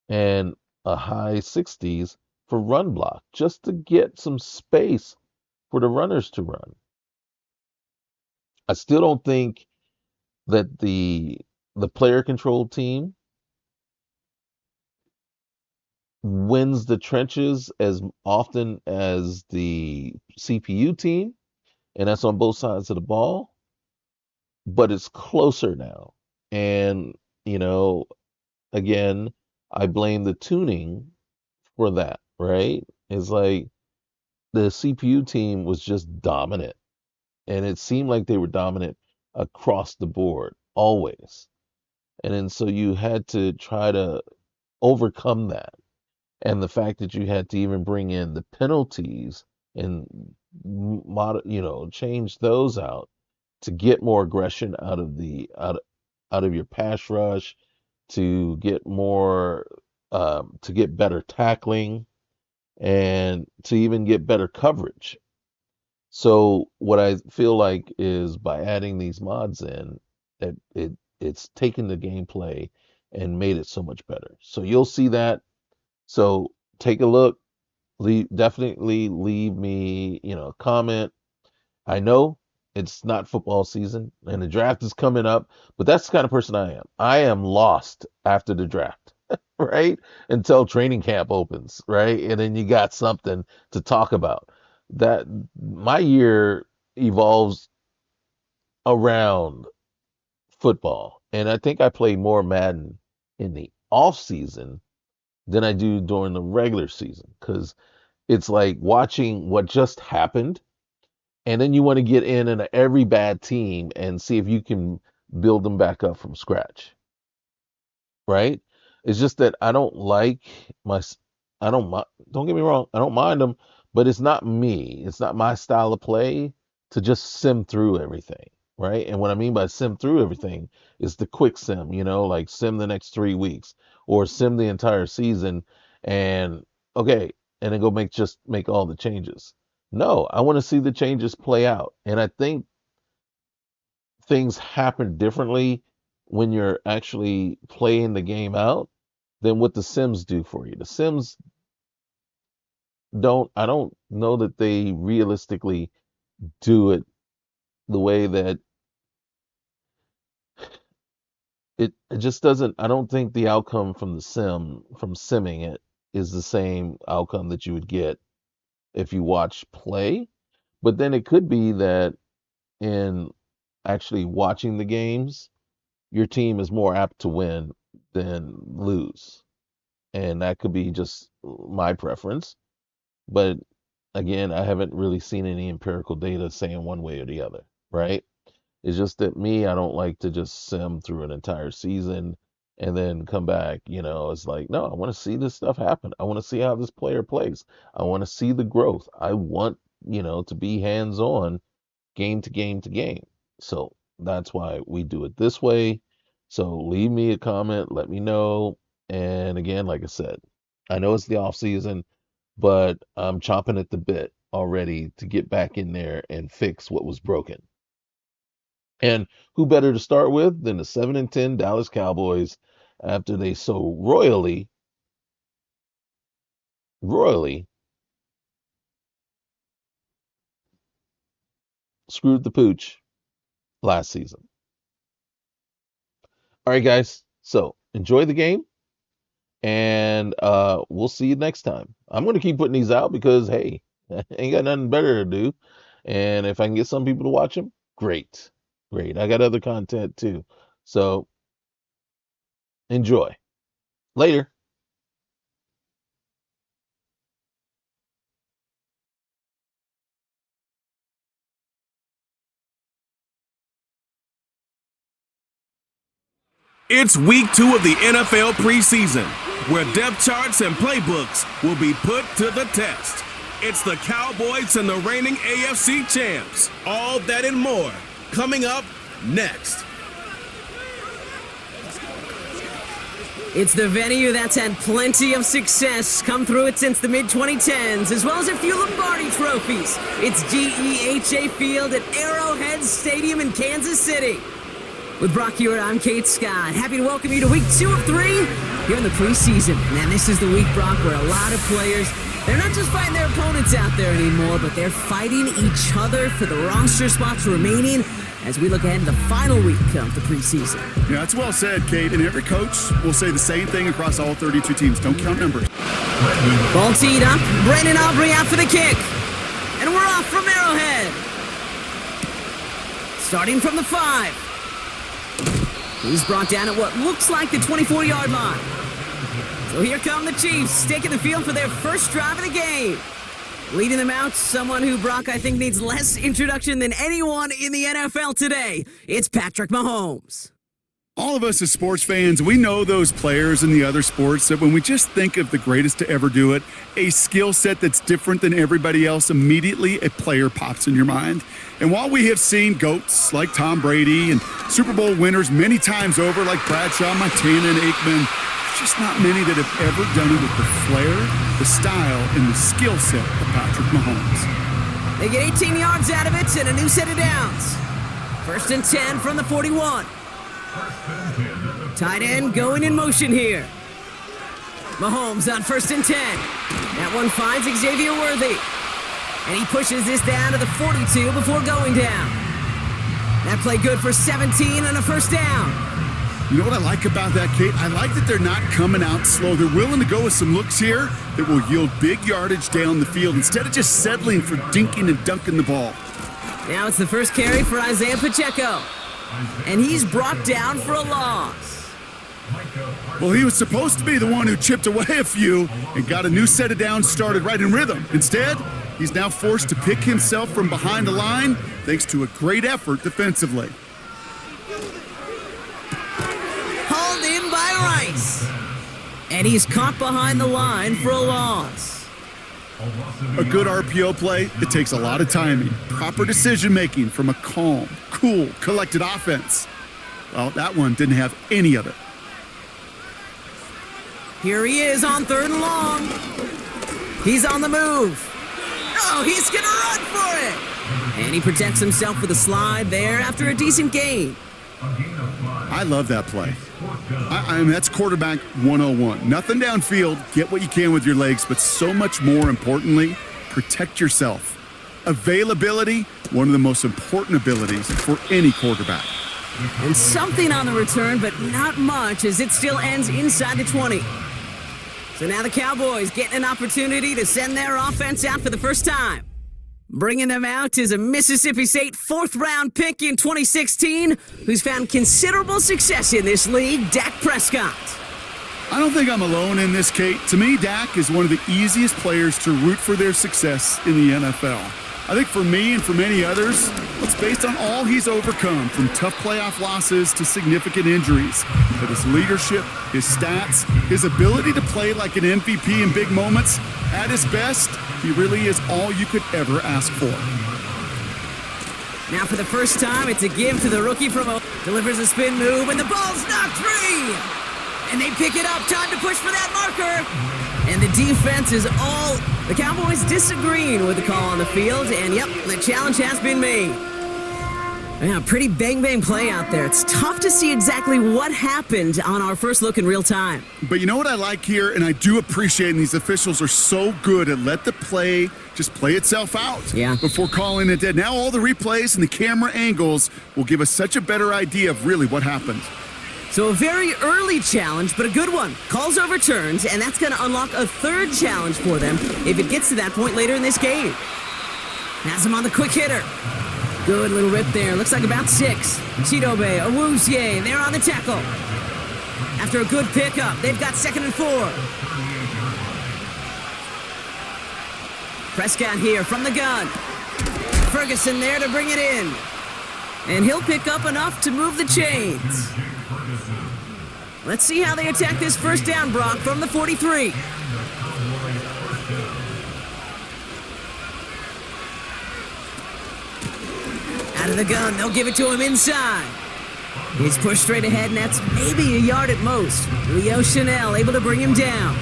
and a high 60s for run block just to get some space for the runners to run. I still don't think that the player control team wins the trenches as often as the CPU team, and that's on both sides of the ball, but it's closer now. And, you know, again, I blame the tuning for that, right? It's like the CPU team was just dominant, and it seemed like they were dominant across the board always. And then so you had to try to overcome that. And the fact that you had to even bring in the penalties and change those out to get more aggression out of your pass rush, to get more to get better tackling, and to even get better coverage. So what I feel like is by adding these mods in, that it's taking the gameplay and made it so much better. So you'll see that. So take a look. Definitely leave me, a comment. I know it's not football season and the draft is coming up, but that's the kind of person I am. I am lost after the draft, right? Until training camp opens, right? And then you got something to talk about. That my year evolves around football. And I think I play more Madden in the off season than I do during the regular season because it's like watching what just happened, and then you want to get in every bad team and see if you can build them back up from scratch, right? It's just that I don't like my, I don't mind, don't get me wrong, I don't mind them, but it's not me. It's not my style of play to just sim through everything, right? And what I mean by sim through everything is the quick sim, like sim the next 3 weeks or sim the entire season and okay, and then go make all the changes. No, I want to see the changes play out. And I think things happen differently when you're actually playing the game out than what the Sims do for you. The Sims I don't know that they realistically do it the way that it just doesn't. I don't think the outcome from from simming it is the same outcome that you would get if you watch play. But then it could be that in actually watching the games, your team is more apt to win than lose. And that could be just my preference. But again, I haven't really seen any empirical data saying one way or the other, right? It's just that me, I don't like to just sim through an entire season and then come back. It's like, no, I want to see this stuff happen. I want to see how this player plays. I want to see the growth. I want, to be hands on game to game to game. So that's why we do it this way. So leave me a comment, let me know. And again, like I said, I know it's the off season, but I'm chomping at the bit already to get back in there and fix what was broken. And who better to start with than the 7-10 Dallas Cowboys after they so royally screwed the pooch last season. All right, guys. So enjoy the game, and we'll see you next time. I'm going to keep putting these out because, hey, I ain't got nothing better to do. And if I can get some people to watch them, great. Great. I got other content too. So enjoy. Later. It's week 2 of the NFL preseason, where depth charts and playbooks will be put to the test. It's the Cowboys and the reigning AFC champs. All that and more coming up next. It's the venue that's had plenty of success come through it since the mid-2010s, as well as a few Lombardi trophies. It's GEHA Field at Arrowhead Stadium in Kansas City. With Brock Hewitt, I'm Kate Scott. Happy to welcome you to week 2 of 3 here in the preseason. Man, this is the week, Brock, where a lot of players, they're not just fighting their opponents out there anymore, but they're fighting each other for the roster spots remaining as we look ahead to the final week of the preseason. Yeah, that's well said, Kate. And every coach will say the same thing across all 32 teams. Don't count numbers. Ball teed up. Brandon Aubrey out for the kick. And we're off from Arrowhead. Starting from the 5. He's brought down at what looks like the 24-yard line. So here come the Chiefs, taking the field for their first drive of the game. Leading them out, someone who, Brock, I think needs less introduction than anyone in the NFL today. It's Patrick Mahomes. All of us as sports fans, we know those players in the other sports that when we just think of the greatest to ever do it, a skill set that's different than everybody else, immediately a player pops in your mind. And while we have seen GOATs like Tom Brady and Super Bowl winners many times over like Bradshaw, Montana, and Aikman, there's just not many that have ever done it with the flair, the style, and the skill set of Patrick Mahomes. They get 18 yards out of it and a new set of downs. 1st and 10 from the 41. First and 10 at the Tight end going in motion here. Mahomes on 1st and 10. That one finds Xavier Worthy. And he pushes this down to the 42 before going down. That play good for 17 and a 1st down. You know what I like about that, Kate? I like that they're not coming out slow. They're willing to go with some looks here that will yield big yardage down the field instead of just settling for dinking and dunking the ball. Now it's the first carry for Isaiah Pacheco. And he's brought down for a loss. Well, he was supposed to be the one who chipped away a few and got a new set of downs started right in rhythm. Instead, he's now forced to pick himself from behind the line thanks to a great effort defensively. Hauled in by Rice. And he's caught behind the line for a loss. A good RPO play, it takes a lot of timing, proper decision-making from a calm, cool, collected offense. Well, that one didn't have any of it. Here he is on 3rd and long. He's on the move. Oh, he's gonna run for it. And he protects himself with a slide there after a decent gain. I love that play. I mean, that's quarterback 101. Nothing downfield, get what you can with your legs, but so much more importantly, protect yourself. Availability, one of the most important abilities for any quarterback. And something on the return, but not much, as it still ends inside the 20. So now the Cowboys getting an opportunity to send their offense out for the first time. Bringing them out is a Mississippi State 4th-round pick in 2016, who's found considerable success in this league, Dak Prescott. I don't think I'm alone in this, Kate. To me, Dak is one of the easiest players to root for their success in the NFL. I think for me and for many others, it's based on all he's overcome, from tough playoff losses to significant injuries. But his leadership, his stats, his ability to play like an MVP in big moments, at his best, he really is all you could ever ask for. Now for the first time, it's a give to the rookie from delivers a spin move, and the ball's knocked free! And they pick it up, time to push for that marker! And the defense is all... The Cowboys disagreeing with the call on the field, and yep, the challenge has been made. Yeah, pretty bang-bang play out there. It's tough to see exactly what happened on our first look in real time. But you know what I like here, and I do appreciate, and these officials are so good at let the play just play itself out before calling it dead. Now all the replays and the camera angles will give us such a better idea of really what happened. So a very early challenge, but a good one. Calls overturned, and that's going to unlock a 3rd challenge for them if it gets to that point later in this game. Has him on the quick hitter. Good little rip there. Looks like about 6. Chidobe, Awuzie, they're on the tackle. After a good pickup, they've got 2nd and 4. Prescott here from the gun. Ferguson there to bring it in. And he'll pick up enough to move the chains. Let's see how they attack this first down, Brock, from the 43. Out of the gun, they'll give it to him inside. He's pushed straight ahead, and that's maybe a yard at most. Leo Chanel able to bring him down.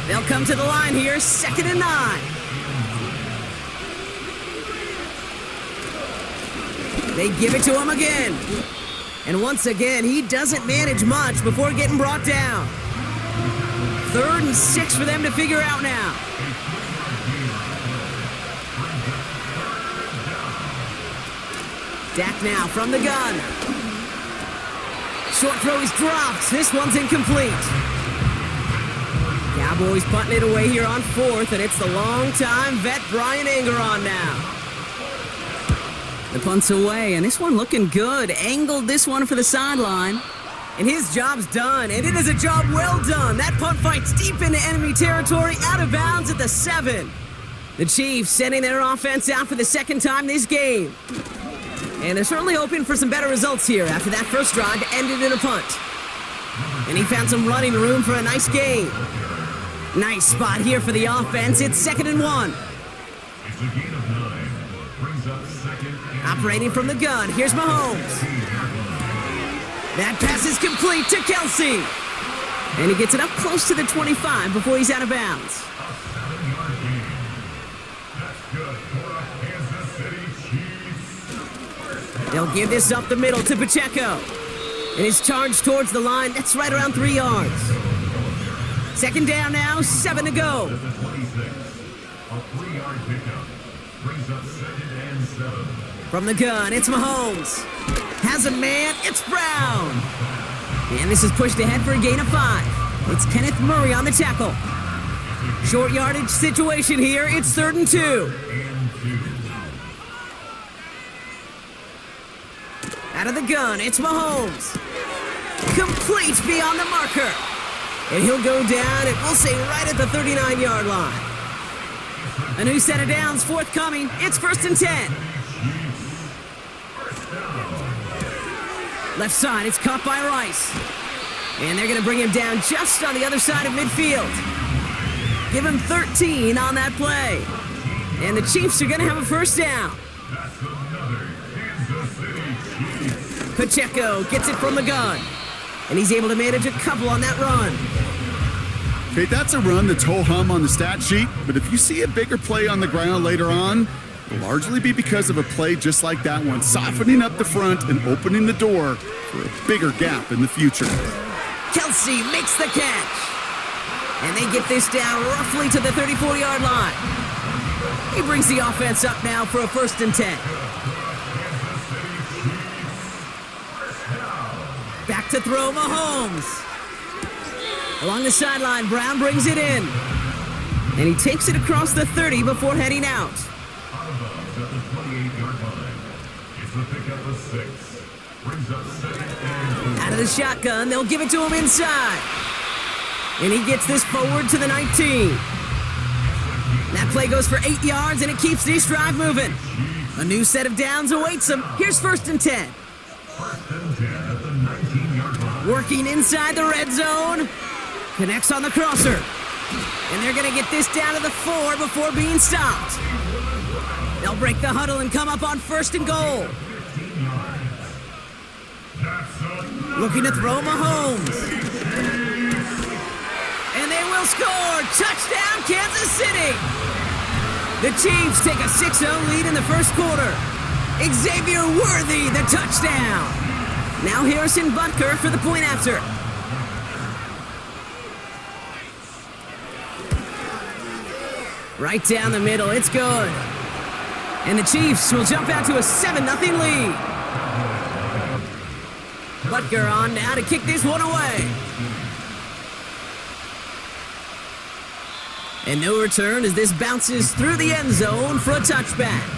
They'll come to the line here, 2nd and 9. They give it to him again. And once again, he doesn't manage much before getting brought down. 3rd and 6 for them to figure out now. Dak now from the gun. Short throw is dropped. This one's incomplete. Cowboys punting it away here on 4th, and it's the long-time vet Brian Angeron now. The punt's away, and this one looking good. Angled this one for the sideline. And his job's done, and it is a job well done. That punt fights deep into enemy territory, out of bounds at the 7. The Chiefs sending their offense out for the 2nd time this game. And they're certainly hoping for some better results here after that first drive ended in a punt. And he found some running room for a nice gain. Nice spot here for the offense. It's 2nd and 1. Operating from the gun, here's Mahomes. That pass is complete to Kelsey. And he gets it up close to the 25 before he's out of bounds. They'll give this up the middle to Pacheco. And his charge towards the line, that's right around 3 yards. Second down now, 7 to go. A 3-yard pickup brings up 2nd and 7. From the gun, it's Mahomes. Has a man, it's Brown. And this is pushed ahead for a gain of 5. It's Kenneth Murray on the tackle. Short yardage situation here, it's 3rd and 2. Out of the gun, it's Mahomes. Complete beyond the marker. And he'll go down, and we'll say right at the 39-yard line. A new set of downs forthcoming. It's 1st and 10. Left side, it's caught by Rice. And they're going to bring him down just on the other side of midfield. Give him 13 on that play. And the Chiefs are going to have a 1st down. Pacheco gets it from the gun. And he's able to manage a couple on that run. Okay, that's a run that's ho-hum on the stat sheet, but if you see a bigger play on the ground later on, it'll largely be because of a play just like that one, softening up the front and opening the door for a bigger gap in the future. Kelsey makes the catch. And they get this down roughly to the 34-yard line. He brings the offense up now for a 1st and 10. Back to throw, Mahomes. Along the sideline, Brown brings it in. And he takes it across the 30 before heading out. Out of the shotgun, they'll give it to him inside. And he gets this forward to the 19. That play goes for 8 yards, and it keeps this drive moving. A new set of downs awaits him. Here's 1st and 10. Working inside the red zone. Connects on the crosser. And they're going to get this down to the 4 before being stopped. They'll break the huddle and come up on 1st and goal. Looking to throw Mahomes. And they will score. Touchdown, Kansas City. The Chiefs take a 6-0 lead in the 1st quarter. Xavier Worthy, the touchdown. Now Harrison Butker for the point after. Right down the middle, it's good. And the Chiefs will jump out to a 7-0 lead. Butker on now to kick this one away. And no return as this bounces through the end zone for a touchback.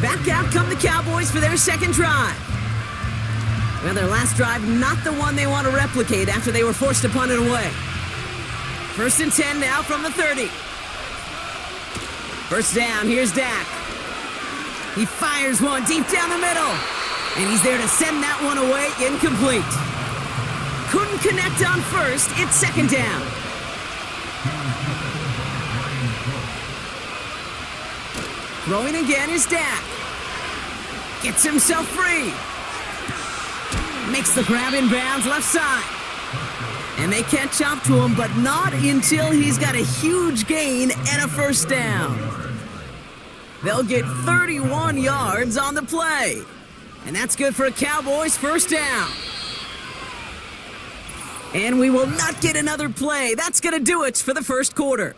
Back out come the Cowboys for their 2nd drive. Well, their last drive, not the one they want to replicate after they were forced to punt it away. 1st and 10 now from the 30. 1st down, here's Dak. He fires one deep down the middle. And he's there to send that one away, incomplete. Couldn't connect on 1st, it's 2nd down. Throwing again is Dak. Gets himself free. Makes the grab in bounds left side. And they catch up to him, but not until he's got a huge gain and a 1st down. They'll get 31 yards on the play. And that's good for a Cowboys 1st down. And we will not get another play. That's going to do it for the 1st quarter.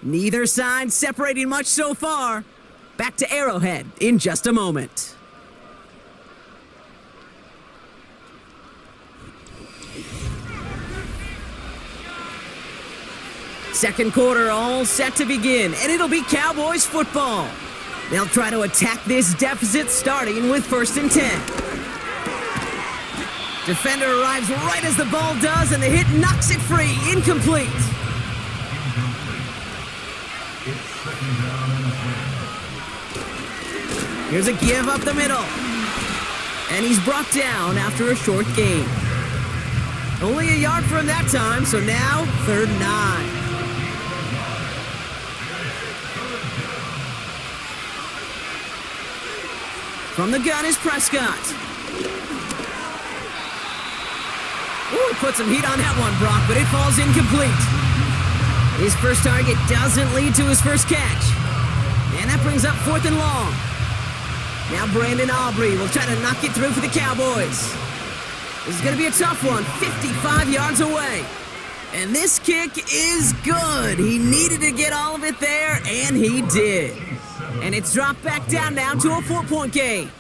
Neither side separating much so far. Back to Arrowhead in just a moment. Second quarter all set to begin, and it'll be Cowboys football. They'll try to attack this deficit starting with 1st and 10. Defender arrives right as the ball does, and the hit knocks it free, incomplete. Here's a give up the middle. And he's brought down after a short gain. Only a yard for him that time, so now 3rd and 9. From the gun is Prescott. Ooh, put some heat on that one, Brock, but it falls incomplete. His first target doesn't lead to his first catch. And that brings up 4th and long. Now Brandon Aubrey will try to knock it through for the Cowboys. This is going to be a tough one, 55 yards away. And this kick is good. He needed to get all of it there, and he did. And it's dropped back down now to a 4-point game.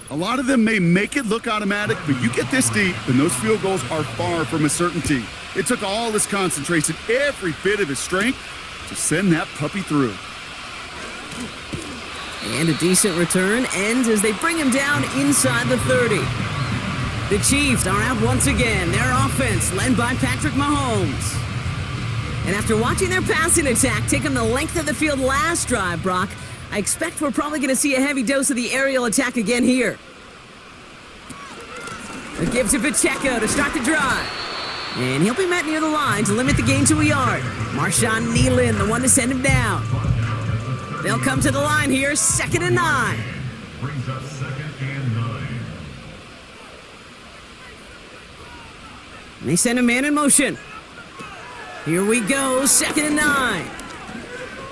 A lot of them may make it look automatic, but you get this deep, and those field goals are far from a certainty. It took all his concentration, every bit of his strength, to send that puppy through. And a decent return ends as they bring him down inside the 30. The Chiefs are out once again. Their offense led by Patrick Mahomes. And after watching their passing attack take them the length of the field last drive, Brock, I expect we're probably going to see a heavy dose of the aerial attack again here. A give to Pacheco to start the drive. And he'll be met near the line to limit the gain to a yard. Marshawn Nealon, the one to send him down. They'll come to the line here, 2nd and 9. Brings up 2nd and 9. And they send a man in motion. Here we go, 2nd and 9.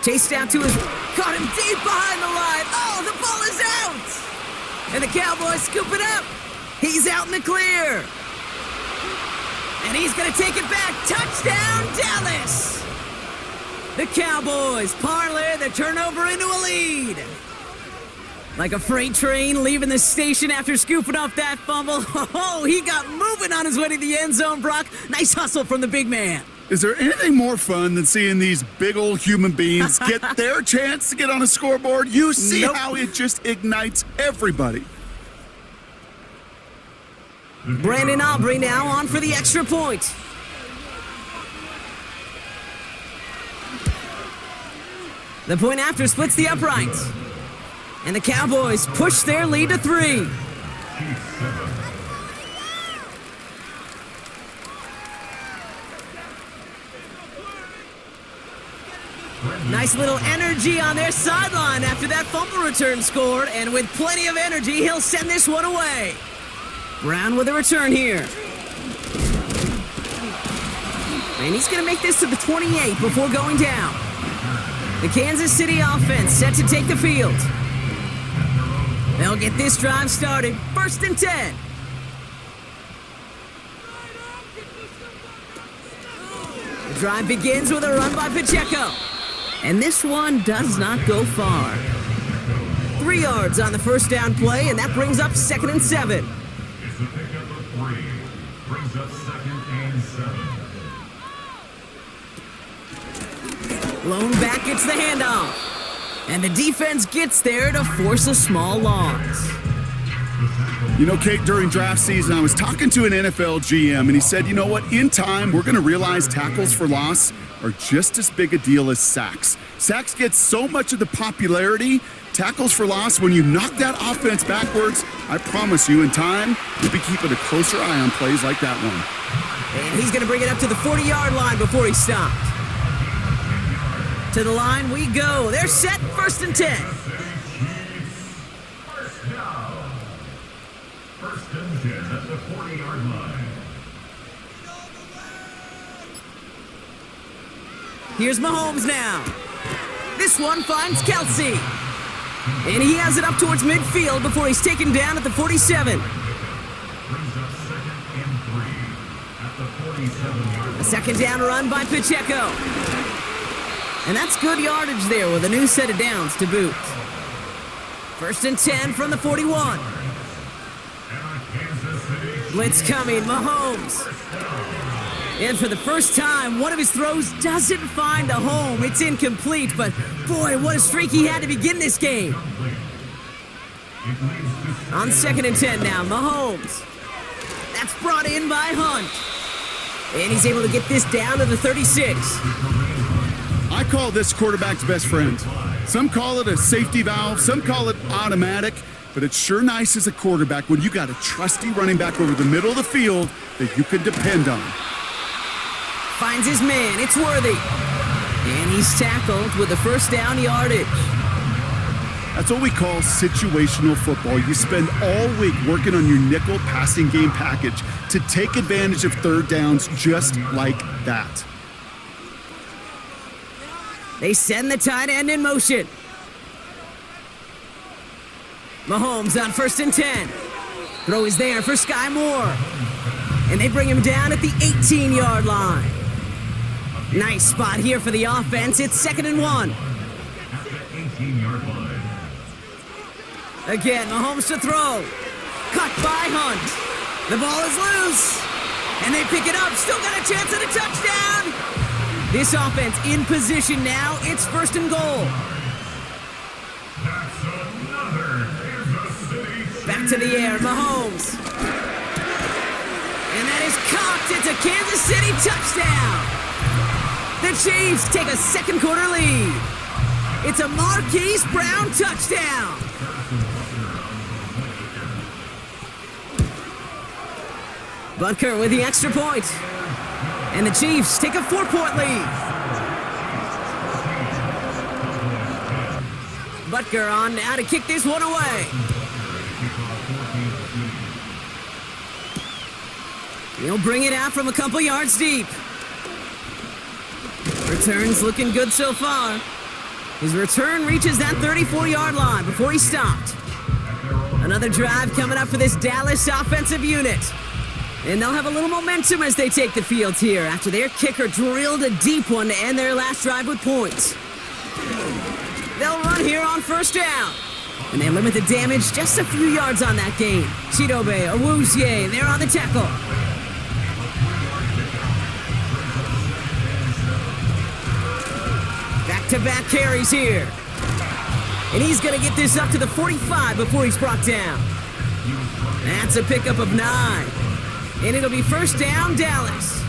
Chased out to his... Caught him deep behind the line. Oh, the ball is out! And the Cowboys scoop it up. He's out in the clear. And he's going to take it back. Touchdown, Dallas! The Cowboys parlay the turnover into a lead. Like a freight train leaving the station after scooping off that fumble. Oh, he got moving on his way to the end zone, Brock. Nice hustle from the big man. Is there anything more fun than seeing these big old human beings get their chance to get on a scoreboard? You see how it just ignites everybody. Brandon Aubrey now on for the extra point. The point after splits the uprights. And the Cowboys push their lead to 3. Nice little energy on their sideline after that fumble return scored, and with plenty of energy, he'll send this one away. Brown with a return here. And he's going to make this to the 28 before going down. The Kansas City offense set to take the field. They'll get this drive started. 1st and 10. The drive begins with a run by Pacheco. And this one does not go far. 3 yards on the first down play, and that brings up 2nd and 7. It's the pickup of 3. Brings up 2nd and 7. Blown back gets the handoff. And the defense gets there to force a small loss. You know, Kate, during draft season, I was talking to an NFL GM, and he said, you know what, in time, we're going to realize tackles for loss are just as big a deal as sacks. Sacks get so much of the popularity. Tackles for loss, when you knock that offense backwards, I promise you, in time, you'll be keeping a closer eye on plays like that one. And he's going to bring it up to the 40-yard line before he stopped. To the line we go. They're set, 1st and 10. First down. 1st and 10 at the 40-yard line. Here's Mahomes now. This one finds Kelsey. And he has it up towards midfield before he's taken down at the 47. Brings up 2nd and 3 at the 47-yard A 2nd down run by Pacheco. And that's good yardage there with a new set of downs to boot. 1st and 10 from the 41. Blitz coming, Mahomes. And for the first time, one of his throws doesn't find a home. It's incomplete, but boy, what a streak he had to begin this game. On 2nd and 10 now, Mahomes. That's brought in by Hunt. And he's able to get this down to the 36. I call this quarterback's best friend. Some call it a safety valve, some call it automatic, but it's sure nice as a quarterback when you got a trusty running back over the middle of the field that you can depend on. Finds his man, it's Worthy. And he's tackled with the 1st down yardage. That's what we call situational football. You spend all week working on your nickel passing game package to take advantage of 3rd downs just like that. They send the tight end in motion. Mahomes on 1st and 10. Throw is there for Sky Moore. And they bring him down at the 18-yard line. Nice spot here for the offense. It's 2nd and 1. At the 18-yard line. Again, Mahomes to throw. Cut by Hunt. The ball is loose. And they pick it up. Still got a chance at a touchdown. This offense in position now. It's 1st and goal. That's another Kansas City Chiefs. Back to the air, Mahomes. And that is cocked. It's a Kansas City touchdown. The Chiefs take a 2nd quarter lead. It's a Marquise Brown touchdown. Butker with the extra point. And the Chiefs take a 4-point lead. Butker on now to kick this one away. He'll bring it out from a couple yards deep. Return's looking good so far. His return reaches that 34-yard line before he stopped. Another drive coming up for this Dallas offensive unit. And they'll have a little momentum as they take the field here after their kicker drilled a deep one to end their last drive with points. They'll run here on 1st down. And they limit the damage just a few yards on that gain. Chidobe, Awuzie, they're on the tackle. Back-to-back carries here. And he's going to get this up to the 45 before he's brought down. That's a pickup of 9. And it'll be 1st down, Dallas.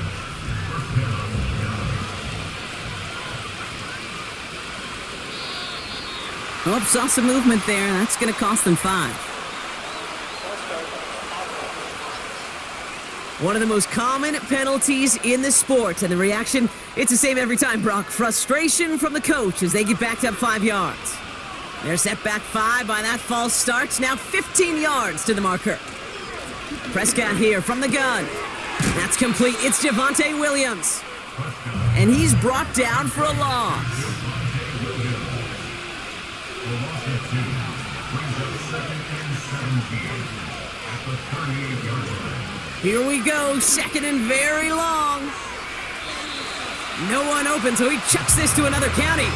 Oh, saw some movement there. That's going to cost them 5. One of the most common penalties in the sport. And the reaction, it's the same every time, Brock. Frustration from the coach as they get backed up 5 yards. They're set back 5 by that false start. Now 15 yards to the marker. Prescott here from the gun. That's complete. It's Javonte Williams. And he's brought down for a loss. Here we go. 2nd and very long. No one open, so he chucks this to another county.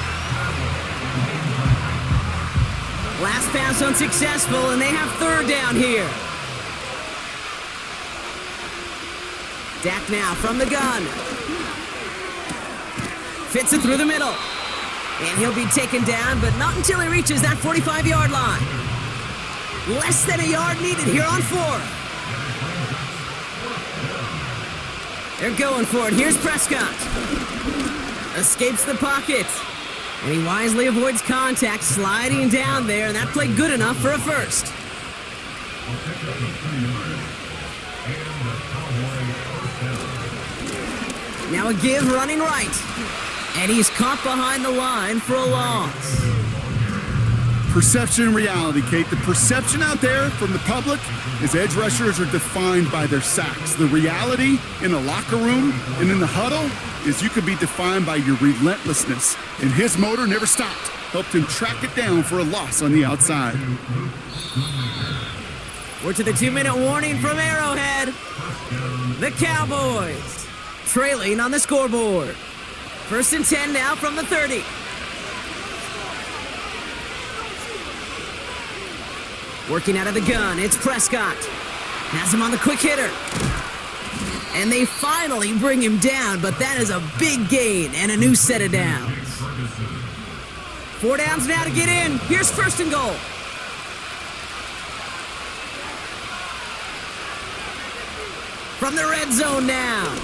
Last pass unsuccessful, and they have 3rd down here. Dak now from the gun. Fits it through the middle. And he'll be taken down, but not until he reaches that 45-yard line. Less than a yard needed here on 4th. They're going for it. Here's Prescott. Escapes the pocket. And he wisely avoids contact, sliding down there, and that played good enough for a 1st. Now a give running right. And he's caught behind the line for a loss. Perception and reality, Kate. The perception out there from the public is edge rushers are defined by their sacks. The reality in the locker room and in the huddle is you could be defined by your relentlessness. And his motor never stopped. Helped him track it down for a loss on the outside. We're to the 2-minute warning from Arrowhead. The Cowboys trailing on the scoreboard. 1st and 10 now from the 30. Working out of the gun, it's Prescott. Has him on the quick hitter. And they finally bring him down, but that is a big gain and a new set of downs. 4 downs now to get in. Here's 1st and goal. From the red zone now.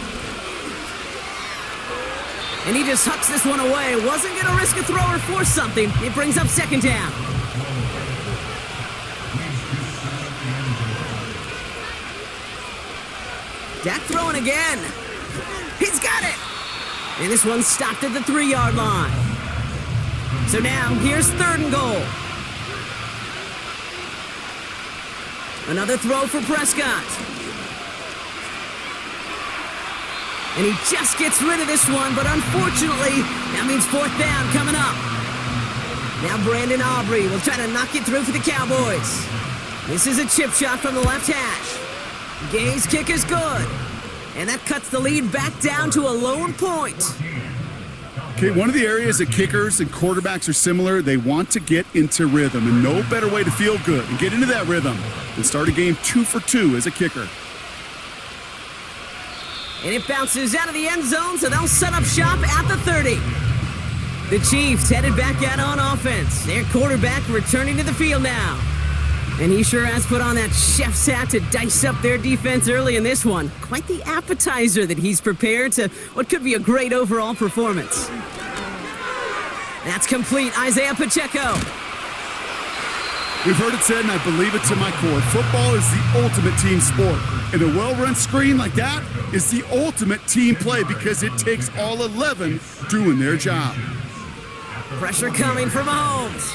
And he just hucks this one away. Wasn't going to risk a throw or force something. It brings up 2nd down. Dak throwing again. He's got it. And this one stopped at the 3-yard line. So now here's 3rd and goal. Another throw for Prescott. And he just gets rid of this one, but unfortunately, that means 4th down coming up. Now Brandon Aubrey will try to knock it through for the Cowboys. This is a chip shot from the left hash. Gay's kick is good. And that cuts the lead back down to a lone point. Okay, one of the areas that kickers and quarterbacks are similar, they want to get into rhythm, and no better way to feel good and get into that rhythm than start a game 2 for 2 as a kicker. And it bounces out of the end zone, so they'll set up shop at the 30. The Chiefs headed back out on offense. Their quarterback returning to the field now. And he sure has put on that chef's hat to dice up their defense early in this one. Quite the appetizer that he's prepared to what could be a great overall performance. That's complete. Isaiah Pacheco. We've heard it said, and I believe it to my core, football is the ultimate team sport. And a well-run screen like that is the ultimate team play because it takes all 11 doing their job. Pressure coming from Mahomes.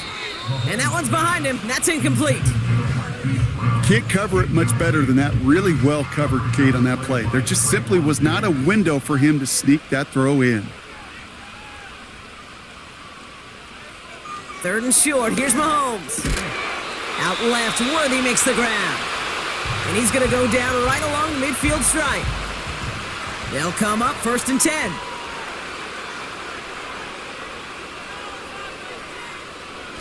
And that one's behind him. That's incomplete. Can't cover it much better than that really well-covered gate on that play. There just simply was not a window for him to sneak that throw in. 3rd and short. Here's Mahomes. Out left, Worthy makes the grab. And he's going to go down right along the midfield stripe. They'll come up 1st and 10.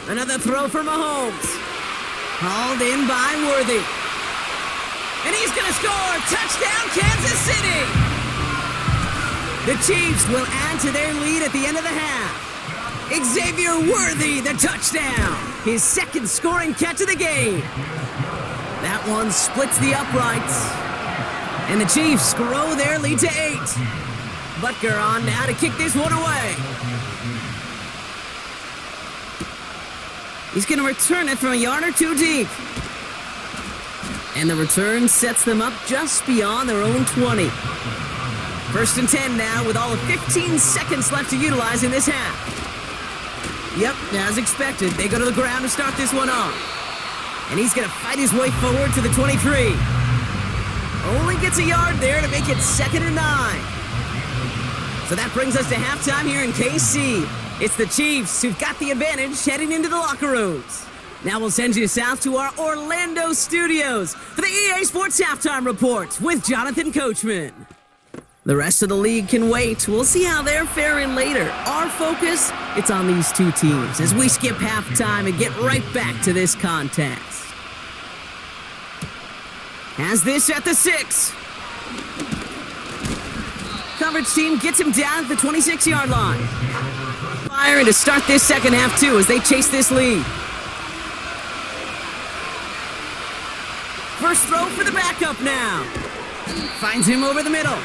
Another throw for Mahomes. Hauled in by Worthy. And he's going to score. Touchdown, Kansas City. The Chiefs will add to their lead at the end of the half. Xavier Worthy, the touchdown. His 2nd scoring catch of the game. That one splits the uprights. And the Chiefs grow their lead to 8. Butker on now to kick this one away. He's going to return it from a yard or 2 deep. And the return sets them up just beyond their own 20. 1st and 10 now with all of 15 seconds left to utilize in this half. Yep, as expected, they go to the ground to start this one off. And he's going to fight his way forward to the 23. Only gets a yard there to make it 2nd and 9. So that brings us to halftime here in KC. It's the Chiefs who've got the advantage heading into the locker rooms. Now we'll send you south to our Orlando studios for the EA Sports Halftime Report with Jonathan Coachman. The rest of the league can wait. We'll see how they're faring later. Our focus, it's on these two teams as we skip halftime and get right back to this contest. Has this at the 6. Coverage team gets him down at the 26-yard line. Firing to start this second half, too, as they chase this lead. First throw for the backup now. Finds him over the middle.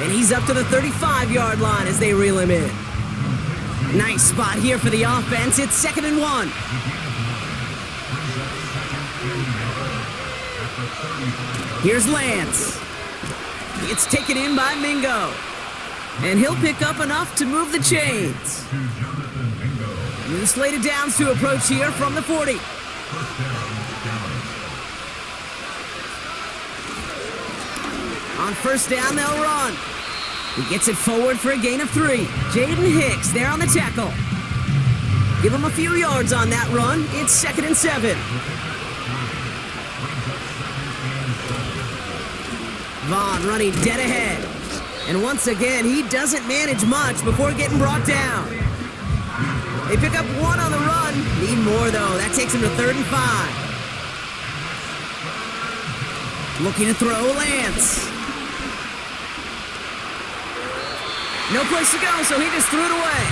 And he's up to the 35-yard line as they reel him in. Nice spot here for the offense. It's 2nd and 1. Here's Lance. It's taken in by Mingo. And he'll pick up enough to move the chains. New slated downs to approach here from the 40. On 1st down, they'll run. He gets it forward for a gain of 3. Jaden Hicks there on the tackle. Give him a few yards on that run. It's 2nd and 7. Vaughn running dead ahead. And once again, he doesn't manage much before getting brought down. They pick up 1 on the run. Need more, though. That takes him to 3rd and 5. Looking to throw Lance. No place to go, so he just threw it away.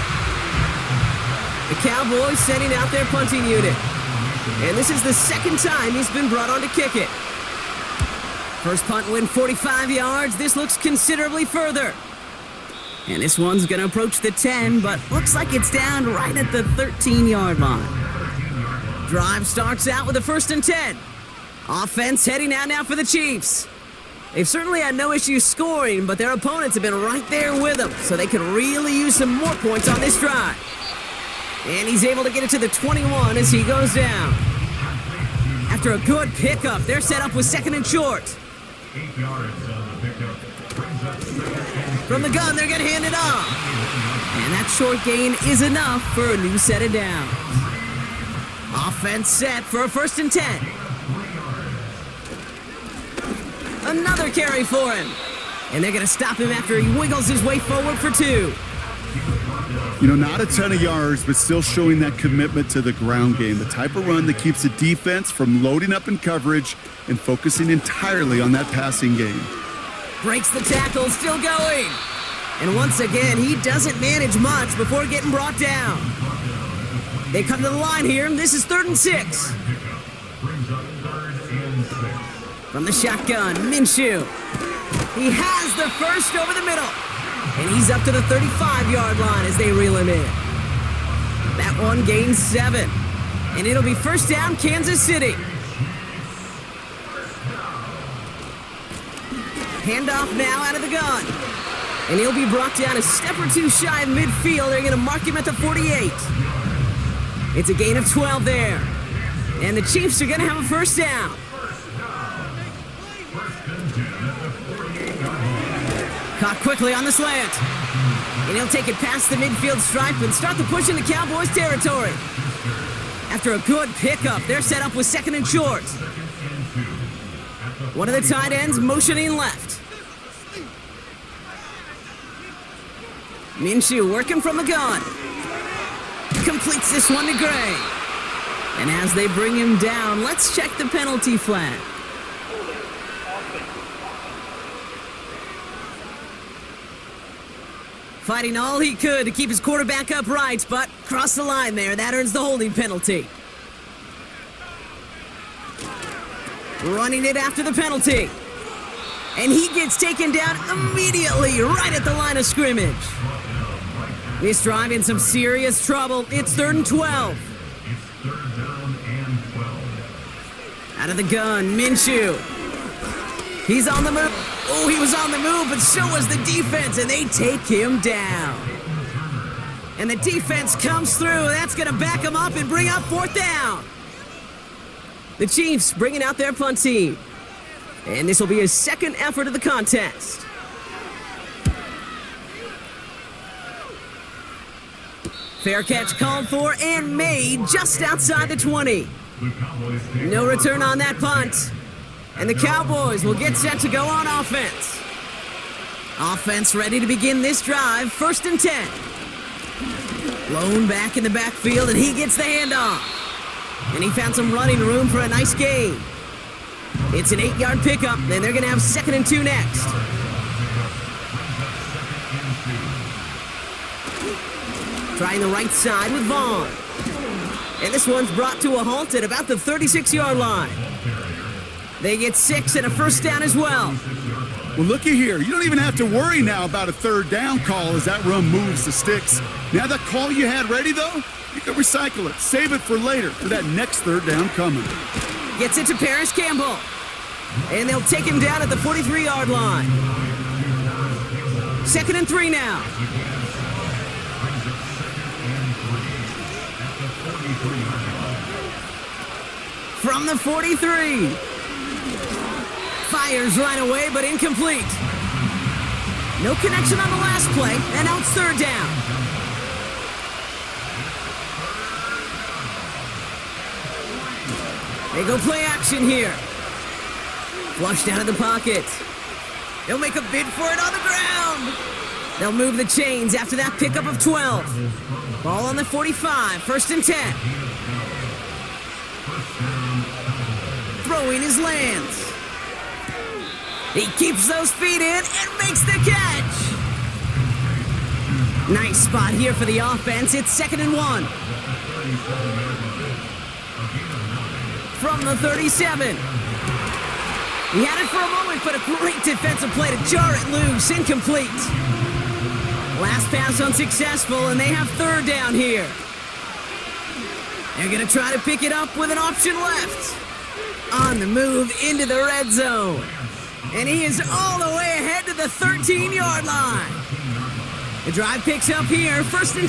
The Cowboys sending out their punting unit. And this is the 2nd time he's been brought on to kick it. First punt win 45 yards. This looks considerably further. And this one's going to approach the 10, but looks like it's down right at the 13-yard line. Drive starts out with a 1st and 10. Offense heading out now for the Chiefs. They've certainly had no issue scoring, but their opponents have been right there with them, so they could really use some more points on this drive. And he's able to get it to the 21 as he goes down. After a good pickup, they're set up with 2nd and short. 8 yards on the pickup. Brings up 2nd and From the gun, they're going to hand it off. And that short gain is enough for a new set of downs. Offense set for a 1st and 10. Another carry for him. And they're going to stop him after he wiggles his way forward for 2. You know, not a ton of yards, but still showing that commitment to the ground game. The type of run that keeps the defense from loading up in coverage and focusing entirely on that passing game. Breaks the tackle, still going. And once again, he doesn't manage much before getting brought down. They come to the line here. This is 3rd and 6. From the shotgun, Minshew. He has the first over the middle. And he's up to the 35-yard line as they reel him in. That one gains 7. And it'll be first down, Kansas City. Handoff now out of the gun. And he'll be brought down a step or 2 shy of midfield. They're going to mark him at the 48. It's a gain of 12 there. And the Chiefs are going to have a first down. Caught quickly on the slant. And he'll take it past the midfield stripe and start the push into Cowboys territory. After a good pickup, they're set up with 2nd and short. One of the tight ends motioning left. Minshew working from the gun. Completes this one to Gray. And as they bring him down, let's check the penalty flag. Fighting all he could to keep his quarterback upright, but crossed the line there. That earns the holding penalty. Running it after the penalty. And he gets taken down immediately right at the line of scrimmage. This drive in some serious trouble. It's 3rd and 12. Out of the gun, Minshew. He's on the move. Oh, he was on the move, but so was the defense, and they take him down. And the defense comes through. That's going to back him up and bring up 4th down. The Chiefs bringing out their punt team. And this will be his 2nd effort of the contest. Fair catch called for and made just outside the 20. No return on that punt. And the Cowboys will get set to go on offense. Offense ready to begin this drive. 1st and 10. Blown back in the backfield, and he gets the handoff. And he found some running room for a nice gain. It's an 8-yard pickup, and they're going to have 2nd and 2 next. Trying the right side with Vaughn. And this one's brought to a halt at about the 36-yard line. They get 6 and a first down as well. Well, looky here. You don't even have to worry now about a 3rd down call as that run moves the sticks. Now that call you had ready, though, you can recycle it. Save it for later for that next 3rd down coming. Gets it to Paris Campbell. And they'll take him down at the 43-yard line. 2nd and 3 now. From the 43. Fires right away, but incomplete. No connection on the last play, and now it's 3rd down. They go play action here. Flushed out of the pocket. They'll make a bid for it on the ground. They'll move the chains after that pickup of 12. Ball on the 45, 1st and 10. Throwing his lands. He keeps those feet in and makes the catch. Nice spot here for the offense. It's 2nd and 1. From the 37. He had it for a moment, but a great defensive play to jar it loose. Incomplete. Last pass unsuccessful, and they have 3rd down here. They're going to try to pick it up with an option left. On the move into the red zone. And he is all the way ahead to the 13-yard line. The drive picks up here, 1st and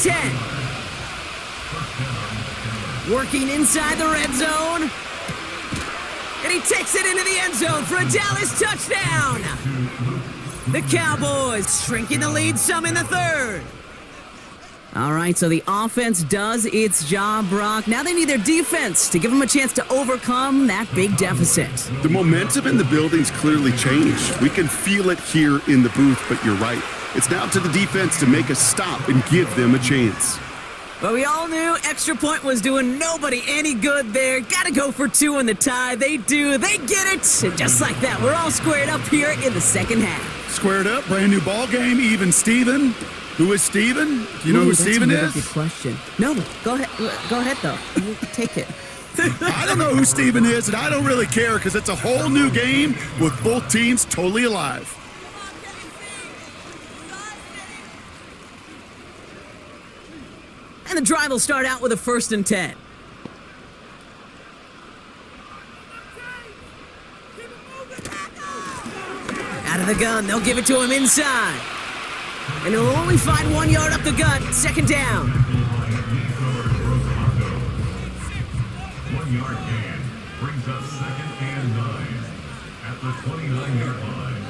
10. Working inside the red zone. And he takes it into the end zone for a Dallas touchdown. The Cowboys shrinking the lead some in the 3rd. All right, so the offense does its job, Brock. Now they need their defense to give them a chance to overcome that big deficit. The momentum in the building's clearly changed. We can feel it here in the booth, but you're right. It's now to the defense to make a stop and give them a chance. But we all knew extra point was doing nobody any good there. Gotta go for 2 in the tie. They do. They get it. And just like that, we're all squared up here in the second half. Squared up, brand new ball game, even Steven. Who is Steven? Do you know who Steven is? That's a good question. No, go ahead. Go ahead, though. You take it. I don't know who Steven is, and I don't really care because it's a whole new game with both teams totally alive. And the drive will start out with a 1st and 10. Out of the gun, they'll give it to him inside. And he'll only find 1 yard up the gut, 2nd down. 1 yard gain brings up 2nd and 9 at the 29-yard line.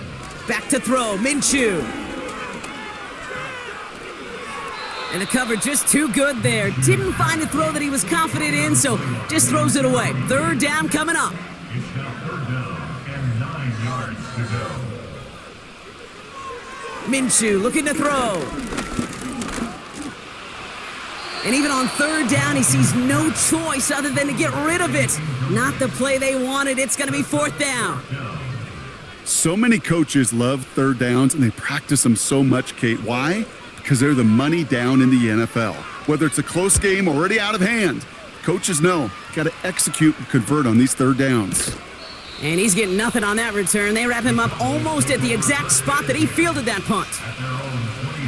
Back to throw, Minshew. And the cover just too good there. Didn't find the throw that he was confident in, so just throws it away. 3rd down coming up. It's now 3rd down and 9 yards to go. Minshew looking to throw. And even on 3rd down, he sees no choice other than to get rid of it. Not the play they wanted. It's going to be 4th down. So many coaches love 3rd downs, and they practice them so much, Kate. Why? Because they're the money down in the NFL. Whether it's a close game already out of hand, coaches know got to execute and convert on these 3rd downs. And he's getting nothing on that return. They wrap him up almost at the exact spot that he fielded that punt.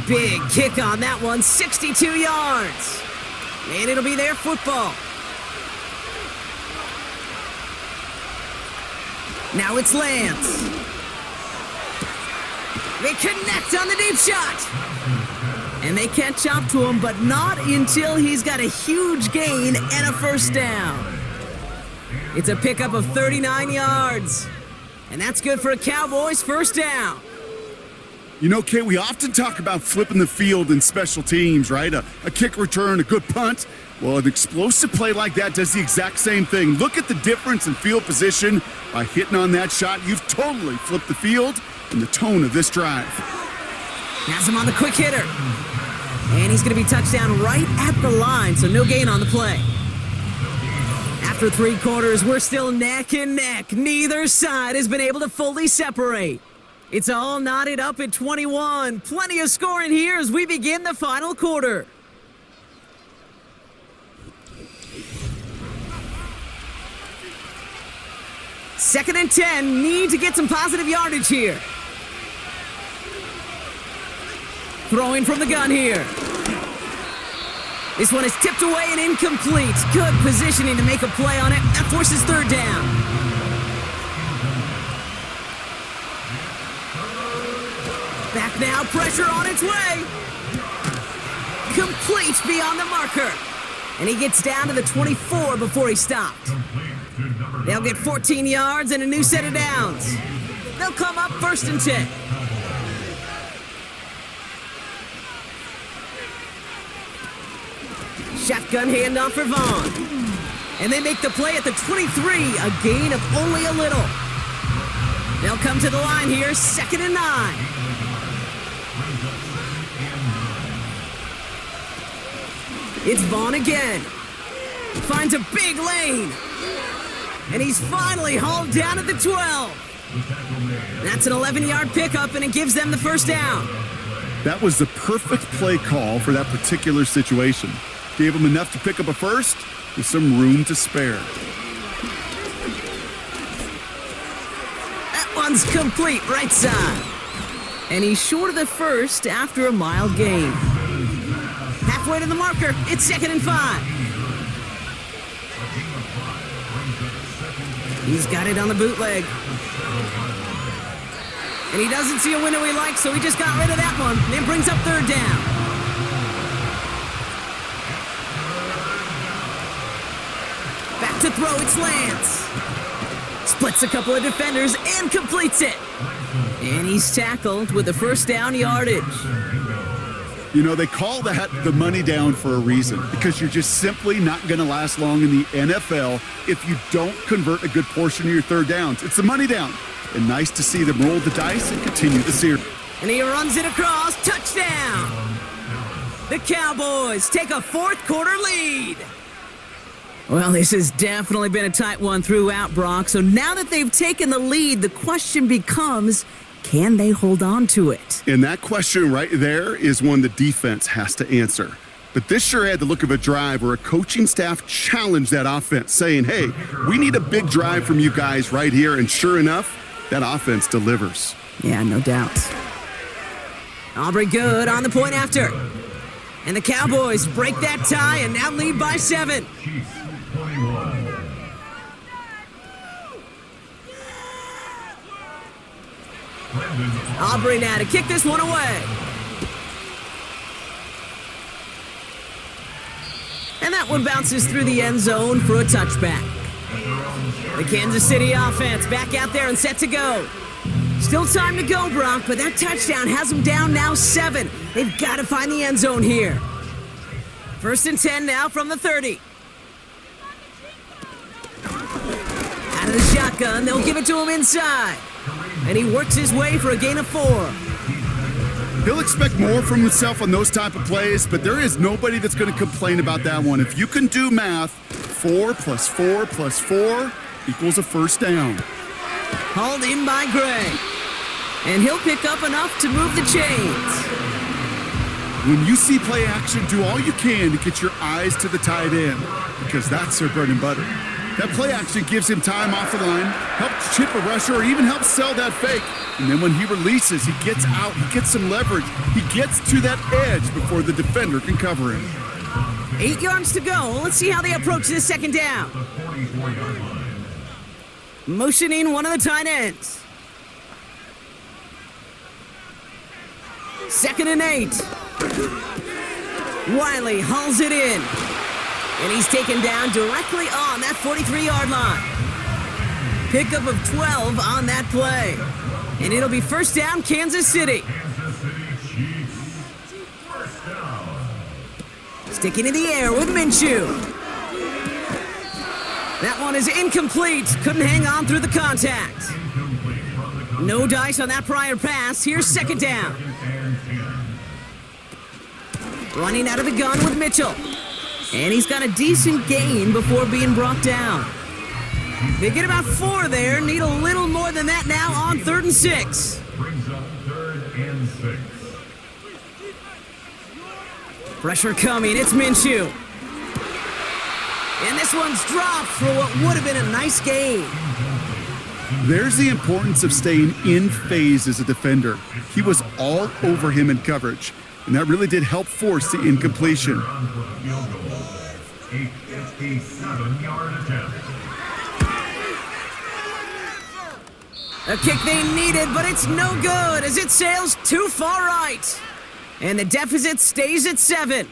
Big kick on that one, 62 yards. And it'll be their football. Now it's Lance. They connect on the deep shot. And they catch up to him, but not until he's got a huge gain and a 1st down. It's a pickup of 39 yards. And that's good for a Cowboys 1st down. You know, Kate, we often talk about flipping the field in special teams, right? A kick return, a good punt. Well, an explosive play like that does the exact same thing. Look at the difference in field position. By hitting on that shot, you've totally flipped the field and the tone of this drive. Has him on the quick hitter. And he's going to be touchdown right at the line, so no gain on the play. After 3 quarters, we're still neck and neck. Neither side has been able to fully separate. It's all knotted up at 21. Plenty of scoring here as we begin the final quarter. Second and 10, need to get some positive yardage here. Throwing from the gun here. This one is tipped away and incomplete. Good positioning to make a play on it. That forces 3rd down. Back now, pressure on its way. Complete beyond the marker. And he gets down to the 24 before he stopped. They'll get 14 yards and a new set of downs. They'll come up 1st and 10. Shotgun handoff for Vaughn. And they make the play at the 23, a gain of only a little. They'll come to the line here, 2nd and 9. It's Vaughn again. Finds a big lane. And he's finally hauled down at the 12. That's an 11-yard pickup, and it gives them the 1st down. That was the perfect play call for that particular situation. Gave him enough to pick up a 1st with some room to spare. That one's complete, right side. And he's short of the 1st after a mild gain. Halfway to the marker, it's 2nd and 5. He's got it on the bootleg. And he doesn't see a window he likes, so he just got rid of that one. And brings up 3rd down. Back to throw, it's Lance. Splits a couple of defenders and completes it. And he's tackled with the 1st down yardage. You know, they call that the money down for a reason, because you're just simply not going to last long in the NFL if you don't convert a good portion of your third downs. It's the money down. And nice to see them roll the dice and continue the series. And he runs it across. Touchdown! The Cowboys take a fourth quarter lead. Well, this has definitely been a tight one throughout, Brock. So now that they've taken the lead, the question becomes, can they hold on to it? And that question right there is one the defense has to answer. But this sure had the look of a drive where a coaching staff challenged that offense, saying, hey, we need a big drive from you guys right here. And sure enough, that offense delivers. Yeah, no doubt. Aubrey good on the point after. And the Cowboys break that tie and now lead by 7. Chiefs 21. Aubrey now to kick this one away. And that one bounces through the end zone for a touchback. The Kansas City offense back out there and set to go. Still time to go, Brock, but that touchdown has them down now 7. They've got to find the end zone here. 1st and 10 now from the 30. Out of the shotgun, they'll give it to him inside. And he works his way for a gain of 4. He'll expect more from himself on those type of plays, but there is nobody that's going to complain about that one. If you can do math, 4 plus 4 plus 4 equals a first down. Hauled in by Gray. And he'll pick up enough to move the chains. When you see play action, do all you can to get your eyes to the tight end, because that's their bread and butter. That play action gives him time off the line, helps chip a rusher, or even helps sell that fake. And then when he releases, he gets out, he gets some leverage. He gets to that edge before the defender can cover him. 8 yards to go. Let's see how they approach this second down. Motioning one of the tight ends. 2nd and 8. Wiley hauls it in. And he's taken down directly on that 43-yard line. Pickup of 12 on that play. And it'll be first down, Kansas City. Sticking in the air with Minshew. That one is incomplete. Couldn't hang on through the contact. No dice on that prior pass. Here's second down. Running out of the gun with Mitchell. And he's got a decent gain before being brought down. They get about 4 there. Need a little more than that now on 3rd and 6. Brings up 3rd and 6. Pressure coming. It's Minshew. And this one's dropped for what would have been a nice gain. There's the importance of staying in phase as a defender. He was all over him in coverage, and that really did help force the incompletion. 7-yard attempt. A kick they needed, but it's no good as it sails too far right. And the deficit stays at 7.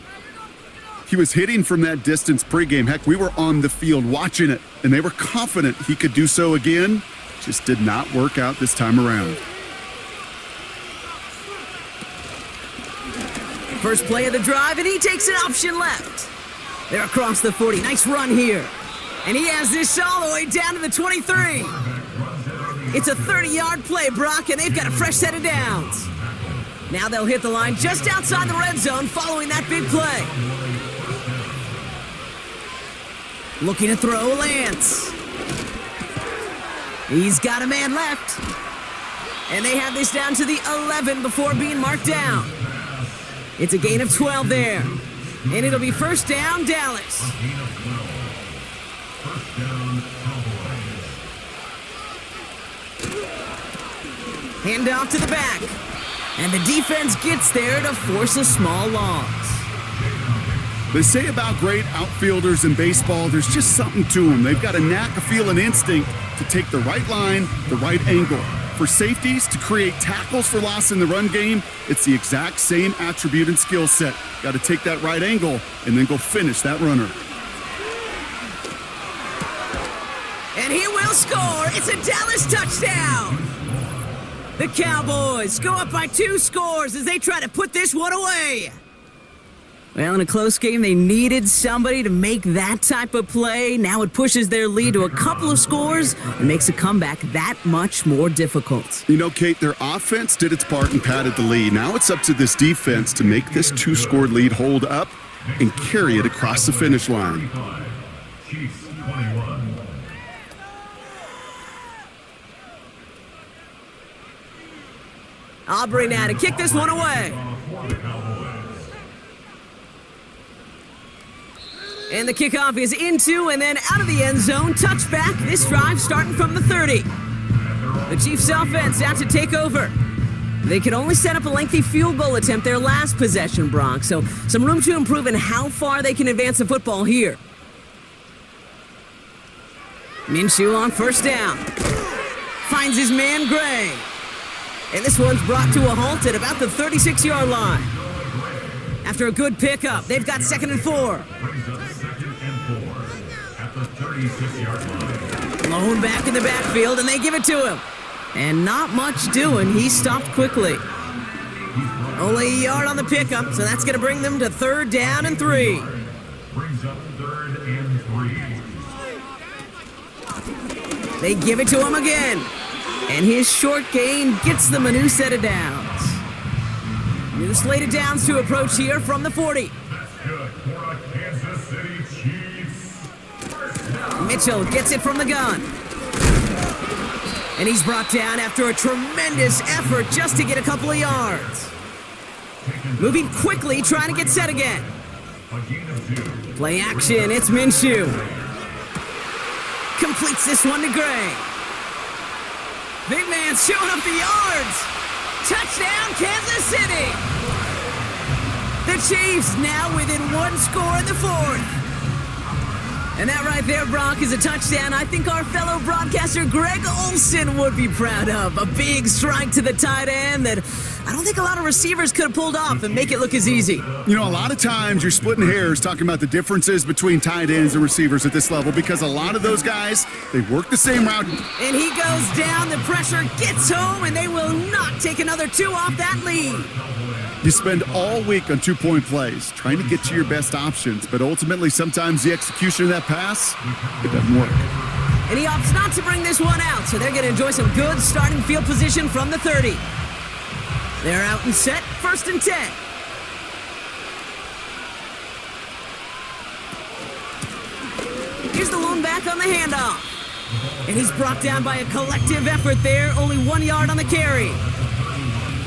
He was hitting from that distance pregame. Heck, we were on the field watching it, and they were confident he could do so again. Just did not work out this time around. First play of the drive, and he takes an option left. They're across the 40. Nice run here. And he has this all the way down to the 23. It's a 30-yard play, Brock, and they've got a fresh set of downs. Now they'll hit the line just outside the red zone following that big play. Looking to throw Lance. He's got a man left. And they have this down to the 11 before being marked down. It's a gain of 12 there. And it'll be first down, Dallas. Hand off to the back. And the defense gets there to force a small loss. They say about great outfielders in baseball, there's just something to them. They've got a knack, a feel, an instinct to take the right line, the right angle. For safeties, to create tackles for loss in the run game, it's the exact same attribute and skill set. Got to take that right angle and then go finish that runner. And he will score. It's a Dallas touchdown. The Cowboys go up by 2 scores as they try to put this one away. Well, in a close game, they needed somebody to make that type of play. Now it pushes their lead to a couple of scores and makes a comeback that much more difficult. You know, Kate, their offense did its part and padded the lead. Now it's up to this defense to make this two-score lead hold up and carry it across the finish line. Chiefs 21. Aubrey now to kick this one away. For the Cowboys. And the kickoff is into and then out of the end zone. Touchback. This drive starting from the 30. The Chiefs offense out to take over. They could only set up a lengthy field goal attempt their last possession, Brock. So some room to improve in how far they can advance the football here. Minshew on first down. Finds his man Gray. And this one's brought to a halt at about the 36-yard line. After a good pickup, they've got 2nd and 4. Brings up 2nd and 4 at the 36-yard line. Blown back in the backfield, and they give it to him. And not much doing. He stopped quickly. Only a yard on the pickup, so that's going to bring them to 3rd down and 3. Brings up 3rd and 3. They give it to him again. And his short gain gets them a new set of downs. New slate of downs to approach here from the 40. That's good for the Kansas City Chiefs. Mitchell gets it from the gun. And he's brought down after a tremendous effort just to get a couple of yards. Moving quickly, trying to get set again. A gain of 2. Play action, it's Minshew. Completes this one to Gray. Big man showing up the yards. Touchdown, Kansas City. The Chiefs now within 1 score in the 4th. And that right there, Brock, is a touchdown I think our fellow broadcaster Greg Olson would be proud of. A big strike to the tight end that I don't think a lot of receivers could have pulled off and make it look as easy. You know, a lot of times you're splitting hairs talking about the differences between tight ends and receivers at this level because a lot of those guys, they work the same route. And he goes down, the pressure gets home, and they will not take another 2 off that lead. You spend all week on two-point plays trying to get to your best options, but ultimately sometimes the execution of that pass, it doesn't work. And he opts not to bring this one out, so they're going to enjoy some good starting field position from the 30. They're out and set, 1st and 10. Here's the lone back on the handoff. And he's brought down by a collective effort there, only 1 yard on the carry.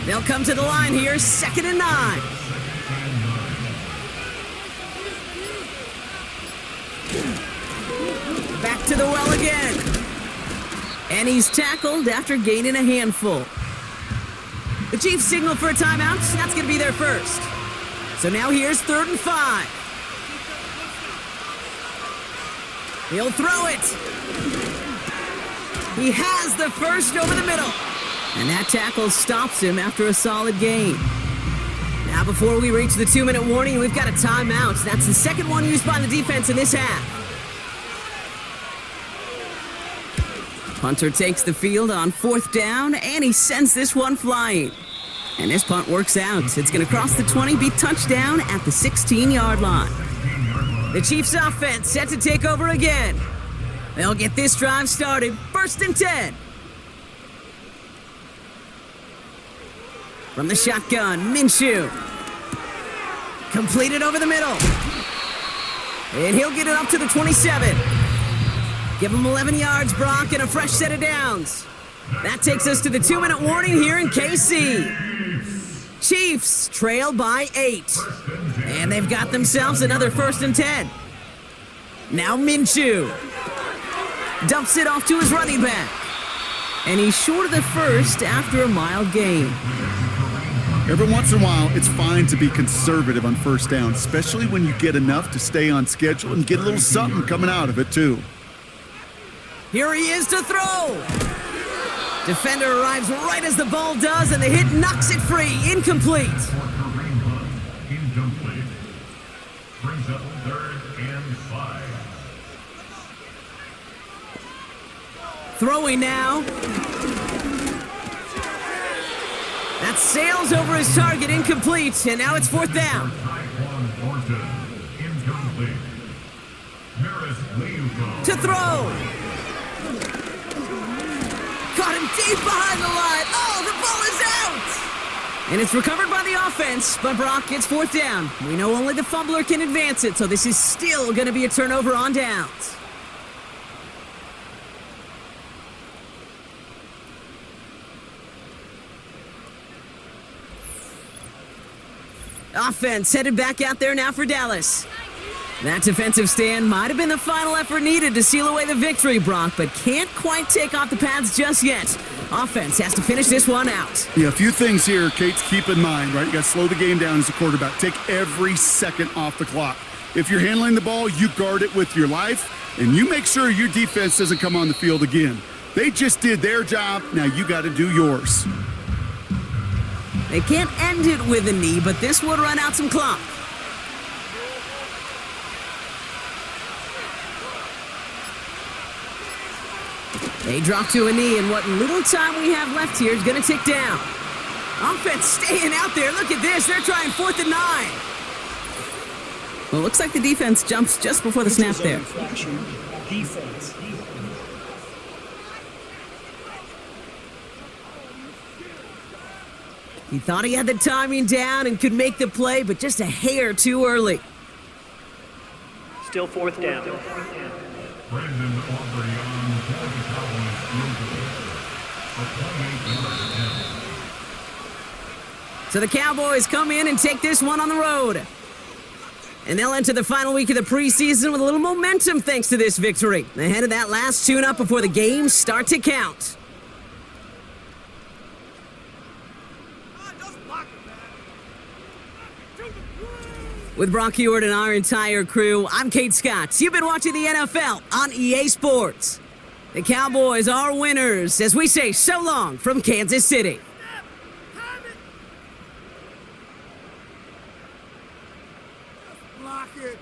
They'll come to the line here, 2nd and 9. Back to the well again. And he's tackled after gaining a handful. The Chiefs signal for a timeout. That's going to be their first. So now here's 3rd and 5. He'll throw it. He has the first over the middle. And that tackle stops him after a solid gain. Now before we reach the 2-minute warning, we've got a timeout. That's the second one used by the defense in this half. Punter takes the field on 4th down, and he sends this one flying. And this punt works out. It's going to cross the 20, be touchdown at the 16-yard line. The Chiefs offense set to take over again. They'll get this drive started, 1st and 10. From the shotgun, Minshew. Completed over the middle. And he'll get it up to the 27. Give him 11 yards, Brock, and a fresh set of downs. That takes us to the 2-minute warning here in KC. Chiefs trail by 8. And they've got themselves another 1st and 10. Now Minshew dumps it off to his running back. And he's short of the first after a mild gain. Every once in a while, it's fine to be conservative on 1st down, especially when you get enough to stay on schedule and get a little something coming out of it, too. Here he is to throw. Defender arrives right as the ball does, and the hit knocks it free. Incomplete. Incomplete. Brings up 3rd and 5. Throwing now. That sails over his target, incomplete, and now it's 4th down. interception. Incomplete. To throw. Caught him deep behind the line. Oh, the ball is out. And it's recovered by the offense, but Brock gets fourth down. We know only the fumbler can advance it, so this is still going to be a turnover on downs. Offense headed back out there now for Dallas. That defensive stand might have been the final effort needed to seal away the victory, Brock, but can't quite take off the pads just yet. Offense has to finish this one out. Yeah, a few things here, Kate, to keep in mind, right? You got to slow the game down as a quarterback. Take every second off the clock. If you're handling the ball, you guard it with your life, and you make sure your defense doesn't come on the field again. They just did their job. Now you got to do yours. They can't end it with a knee, but this would run out some clock. They drop to a knee, and what little time we have left here is going to tick down. Offense staying out there. Look at this. They're trying 4th and 9. Well, it looks like the defense jumps just before the snap there. Defense. He thought he had the timing down and could make the play, but just a hair too early. Still 4th down. Brandon Aubrey on for the Cowboys field goal. A 28-yard attempt. So the Cowboys come in and take this one on the road. And they'll enter the final week of the preseason with a little momentum thanks to this victory. Ahead of that last tune-up before the games start to count. With Brock Heward and our entire crew, I'm Kate Scott. You've been watching the NFL on EA Sports. The Cowboys are winners as we say so long from Kansas City. Block it.